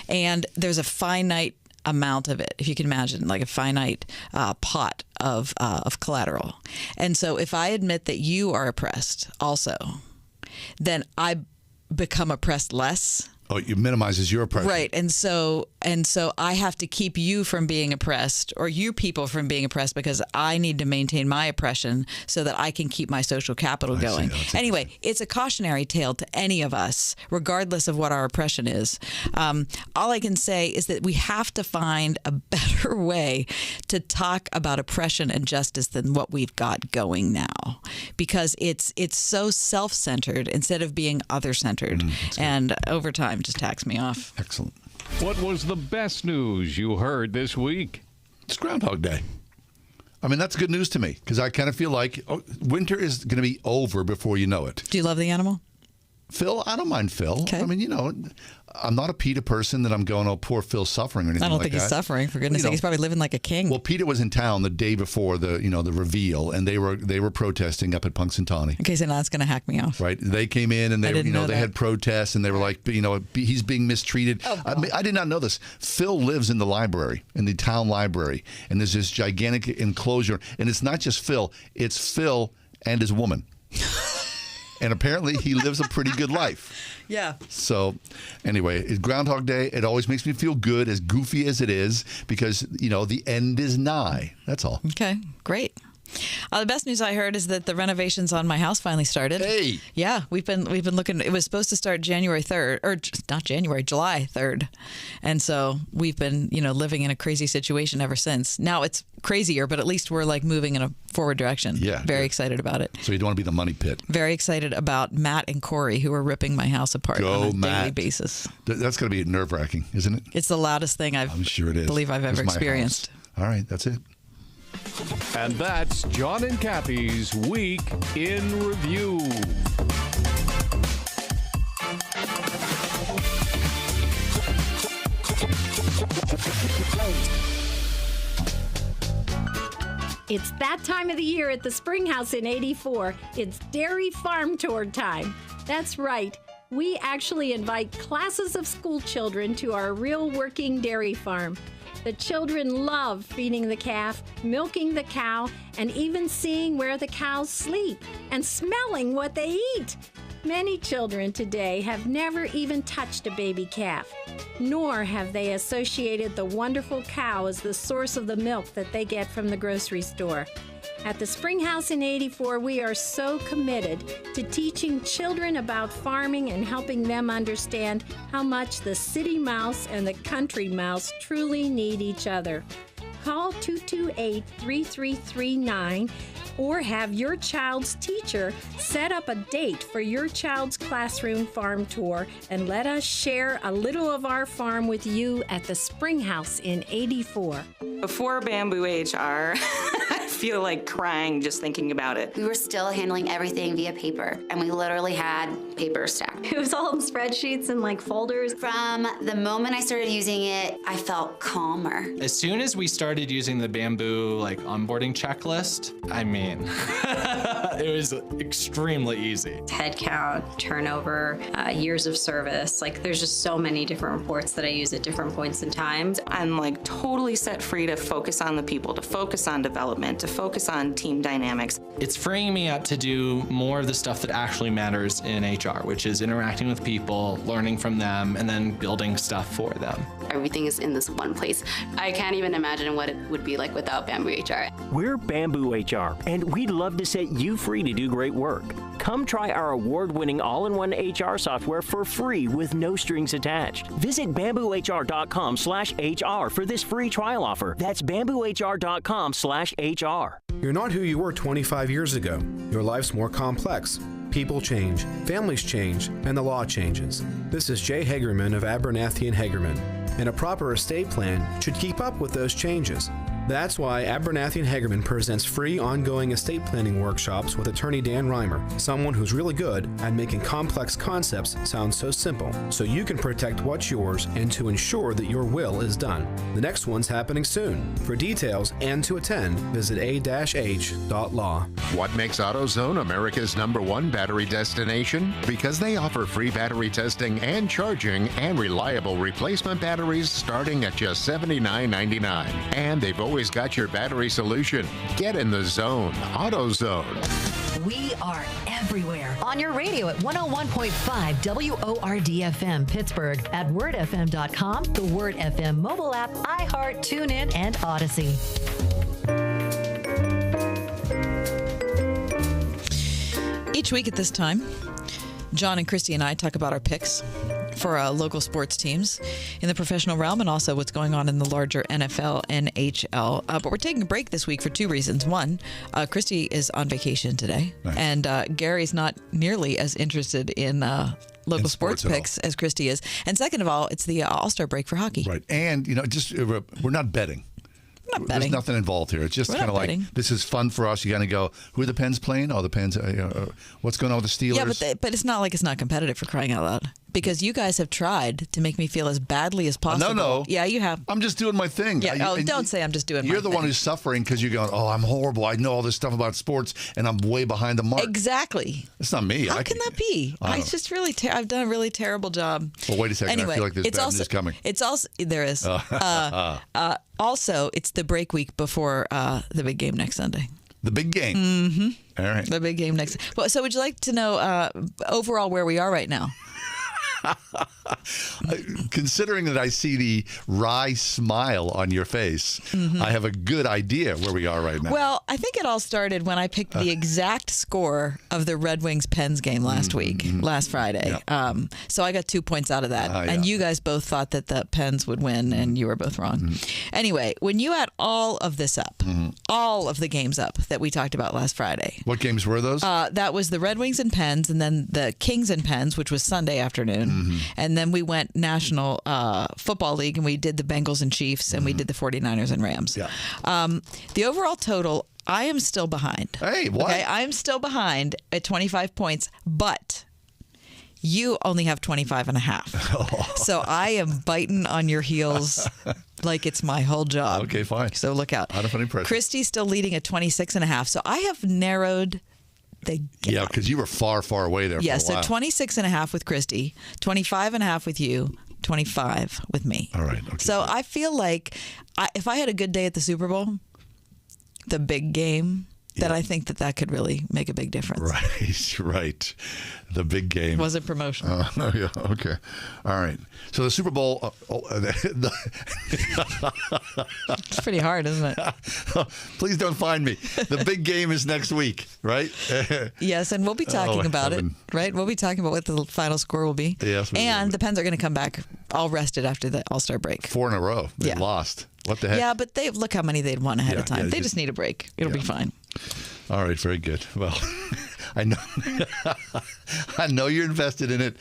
And there's a finite amount of it, if you can imagine, like a finite pot of collateral. And so if I admit that you are oppressed also, then I become oppressed less. Oh, it minimizes your oppression. Right. And so I have to keep you from being oppressed, or you people from being oppressed, because I need to maintain my oppression so that I can keep my social capital going. Anyway, it's a cautionary tale to any of us, regardless of what our oppression is. All I can say is that we have to find a better way to talk about oppression and justice than what we've got going now, because it's so self-centered instead of being other-centered. And over time, just tacks me off. Excellent. What was the best news you heard this week? It's Groundhog Day. I mean, that's good news to me, because I kind of feel like winter is going to be over before you know it. Do you love the animal? Phil, I don't mind Phil. Okay. I mean, I'm not a PETA person that I'm going, oh, poor Phil's suffering or anything I don't like think that. he's suffering, for goodness sake. He's probably living like a king. Well, PETA was in town the day before the reveal, and they were protesting up at Punxsutawney. Okay, so now it's going to hack me off. Right. They came in and they had protests, and they were like, he's being mistreated. Oh, I did not know this. Phil lives in the library, in the town library, and there's this gigantic enclosure, and it's not just Phil, it's Phil and his woman. And apparently he lives a pretty good life. Yeah. So anyway, it's Groundhog Day. It always makes me feel good, as goofy as it is, because, the end is nigh. That's all. Okay, great. The best news I heard is that the renovations on my house finally started. Hey. Yeah, we've been looking. It was supposed to start January 3rd, or not January, July 3rd. And so we've been, living in a crazy situation ever since. Now it's crazier, but at least we're like moving in a forward direction. Yeah. Very excited about it. So you don't want to be the money pit. Very excited about Matt and Corey, who are ripping my house apart on a daily basis. That's going to be nerve-wracking, isn't it? It's the loudest thing I'm sure it is. believe I've ever It's my experienced. house. All right, that's it. And that's John and Kathy's Week in Review. It's that time of the year at the Springhouse in 84. It's Dairy Farm Tour time. That's right. We actually invite classes of school children to our real working dairy farm. The children love feeding the calf, milking the cow, and even seeing where the cows sleep and smelling what they eat. Many children today have never even touched a baby calf, nor have they associated the wonderful cow as the source of the milk that they get from the grocery store. At the Springhouse in 84, we are so committed to teaching children about farming and helping them understand how much the city mouse and the country mouse truly need each other. Call 228-3339 or have your child's teacher set up a date for your child's classroom farm tour and let us share a little of our farm with you at the Springhouse in 84. Before Bamboo HR, I feel like crying just thinking about it. We were still handling everything via paper, and we literally had paper stacked. It was all in spreadsheets and like folders. From the moment I started using it, I felt calmer. As soon as we started using the Bamboo onboarding checklist, it was extremely easy. Head count, turnover, years of service. There's just so many different reports that I use at different points in time. I'm totally set free to focus on the people, to focus on development, to focus on team dynamics. It's freeing me up to do more of the stuff that actually matters in HR, which is interacting with people, learning from them, and then building stuff for them. Everything is in this one place. I can't even imagine what it would be like without Bamboo HR. We're Bamboo HR, and we'd love to set you free to do great work. Come try our award-winning all-in-one HR software for free with no strings attached. Visit bamboohr.com/HR for this free trial offer. That's bamboohr.com/HR. You're not who you were 25 years ago. Your life's more complex. People change, families change, and the law changes. This is Jay Hagerman of Abernathy & Hagerman, and a proper estate plan should keep up with those changes. That's why Abernathy & Hagerman presents free ongoing estate planning workshops with attorney Dan Reimer, someone who's really good at making complex concepts sound so simple, so you can protect what's yours and to ensure that your will is done. The next one's happening soon. For details and to attend, visit a-h.law. What makes AutoZone America's #1 battery destination? Because they offer free battery testing and charging and reliable replacement batteries starting at just $79.99. And they've always got your battery solution. Get in the zone. AutoZone. We are everywhere. On your radio at 101.5 WORD-FM Pittsburgh, at wordfm.com, the Word FM mobile app, iHeart, TuneIn, and Odyssey. Each week at this time, John and Christy and I talk about our picks for local sports teams in the professional realm and also what's going on in the larger NFL, NHL. But we're taking a break this week for two reasons. One, Christy is on vacation today, nice. And Gary's not nearly as interested in local sports picks as Christy is. And second of all, it's the All-Star break for hockey. Right. And, we're not betting. not There's betting. nothing involved here. It's just We're kind of not like, betting. this is fun for us. You kind of go, who are the Pens playing? Oh, the Pens. What's going on with the Steelers? Yeah, but it's not like it's not competitive, for crying out loud. Because you guys have tried to make me feel as badly as possible. No. Yeah, you have. I'm just doing my thing. Yeah. Don't say I'm just doing my thing. You're the one who's suffering because you're going, oh, I'm horrible. I know all this stuff about sports, and I'm way behind the mark. Exactly. It's not me. How can that be? It's just really. I've done a really terrible job. Well, wait a second. Anyway, I feel like there's bad news coming. It's also there is. Also, it's the break week before the big game next Sunday. The big game. Mm-hmm. All right. The big game next. Well, so would you like to know overall where we are right now? Considering that I see the wry smile on your face, Mm-hmm. I have a good idea where we are right now. Well, I think it all started when I picked the exact score of the Red Wings Pens game last Friday. So I got 2 points out of that. And you guys both thought that the Pens would win, and you were both wrong. Anyway, when you add all of this up, all of the games up that we talked about last Friday. What games were those? That was the Red Wings and Pens, and then the Kings and Pens, which was Sunday afternoon. And then we went National Football League, and we did the Bengals and Chiefs, and we did the 49ers and Rams. The overall total, I am still behind. Hey, what? Okay, I am still behind at 25 points, but you only have 25 and a half. So I am biting on your heels like it's my whole job. Okay, fine. So look out. Out of any pressure. Christy's still leading at 26 and a half. So I have narrowed the gap. Yeah, because you were far, far away there Yeah, for a so while. 26 and a half with Christy, 25 and a half with you, 25 with me. All right. Okay. So I feel like if I had a good day at the Super Bowl, the big game, then I think that could really make a big difference. Right. The big game. Wasn't promotional. Yeah, okay. All right. So the Super Bowl. It's pretty hard, isn't it? Please don't find me. The big game is next week, right? Yes, and we'll be talking about heaven. it, right? We'll be talking about what the final score will be. Yes, we and will. the Pens are going to come back all rested after the All-Star break. 4 in a row. They lost. What the heck? Yeah, but look how many they'd won ahead of time. Yeah, They just need a break. It'll be fine. All right, very good. Well, I know, I know you're invested in it.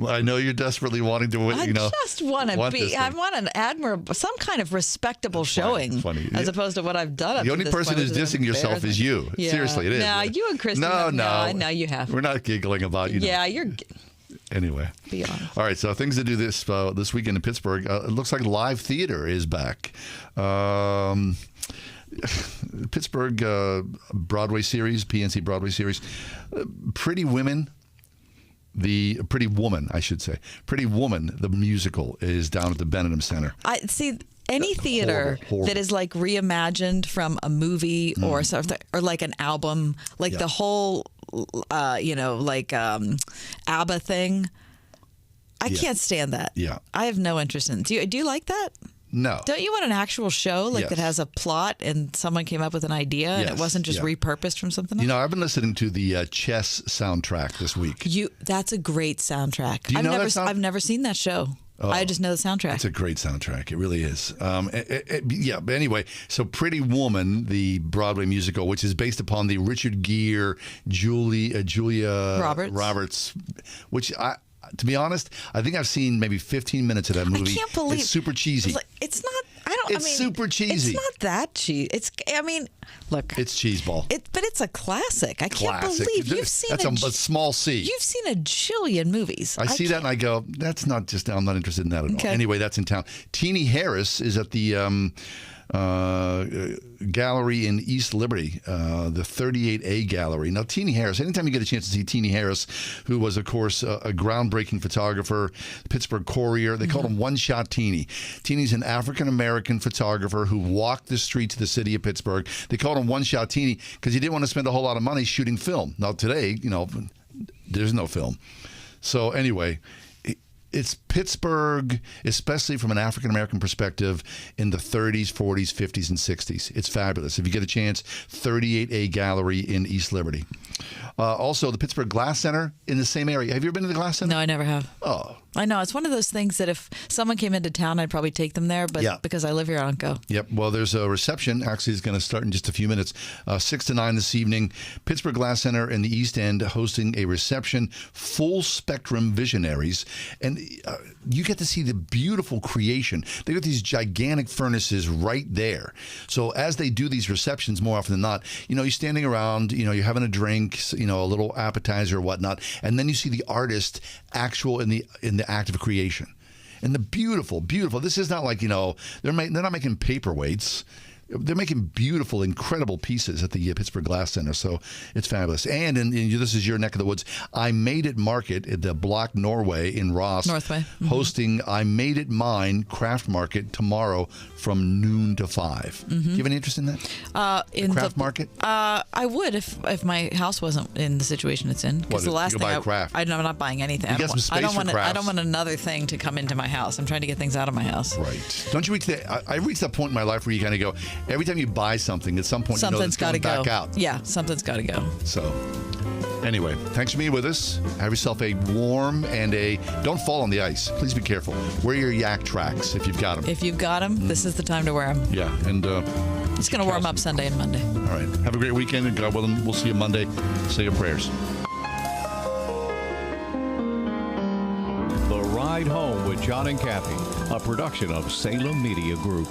I know you're desperately wanting to win. I just want to be. I want an admirable, some kind of respectable showing, funny. as opposed to what I've done. Up The to only this person point, who's which is dissing yourself is you. Yeah. Seriously, it is. No, you and Christy. No. I know you have. We're not giggling about you. Yeah, you're. Anyway. Be honest. All right, so things to do this weekend in Pittsburgh. It looks like live theater is back. Pittsburgh Broadway series, PNC Broadway series. Pretty Woman, Pretty Woman, the musical, is down at the Benedum Center. I see. Any theater horrible. that is like reimagined from a movie or something, or like an album, like the whole, ABBA thing. I can't stand that. Yeah. I have no interest in it. Do you like that? No. Don't you want an actual show that has a plot and someone came up with an idea and it wasn't just repurposed from something else? You know, I've been listening to the Chess soundtrack this week. That's a great soundtrack. Do you know that I've never seen that show. Oh, I just know the soundtrack. It's a great soundtrack. It really is. But anyway, so Pretty Woman, the Broadway musical, which is based upon the Richard Gere, Julia Roberts, which to be honest, I think I've seen maybe 15 minutes of that movie. I can't believe it's super cheesy. It's not. It's super cheesy. It's not that cheesy. Look. It's cheeseball. But it's a classic. I can't believe you've seen That's a small C. You've seen a jillion movies. I see that and I go, I'm not interested in that at all. Okay. Anyway, that's in town. Teenie Harris is at the gallery in East Liberty, the 38A gallery. Now, Teenie Harris, anytime you get a chance to see Teenie Harris, who was, of course, a groundbreaking photographer, Pittsburgh Courier, they called him One Shot Teenie. Teenie's an African-American photographer who walked the streets of the city of Pittsburgh. They called him One Shot Teenie because he didn't want to spend a whole lot of money shooting film. Now, today, there's no film. So anyway, it's Pittsburgh, especially from an African-American perspective, in the 30s, 40s, 50s, and 60s. It's fabulous. If you get a chance, 38A Gallery in East Liberty. Also, the Pittsburgh Glass Center in the same area. Have you ever been to the Glass Center? No, I never have. Oh. I know. It's one of those things that if someone came into town, I'd probably take them there. But because I live here, I don't go. Yep. Well, there's a reception. Actually, it's going to start in just a few minutes. 6 to 9 this evening. Pittsburgh Glass Center in the East End hosting a reception. Full Spectrum Visionaries. And you get to see the beautiful creation. They got these gigantic furnaces right there. So as they do these receptions, more often than not, you're standing around, you're having a drink, a little appetizer or whatnot, and then you see the artist in the act of creation. And the beautiful. This is not like, they're not making paperweights. They're making beautiful, incredible pieces at the Pittsburgh Glass Center, so it's fabulous. And this is your neck of the woods. I Made It Market at the Block Norway in Ross, Northway, hosting I Made It Mine Craft Market tomorrow from noon to 5. Do you have any interest in that? In craft market? I would if my house wasn't in the situation it's in. Because the last thing I'm not buying anything. You get some space for crafts. I don't want another thing to come into my house. I'm trying to get things out of my house. Right. Don't you reach that? I reached that point in my life where you kind of go, every time you buy something, at some point something's got to go back out. Yeah, something's got to go. So, anyway, thanks for being with us. Have yourself a warm and don't fall on the ice. Please be careful. Wear your yak tracks if you've got them. If you've got them, this is the time to wear them. Yeah, and it's going to warm up Sunday and Monday. All right. Have a great weekend, and God willing, we'll see you Monday. Say your prayers. The Ride Home with John and Kathy, a production of Salem Media Group.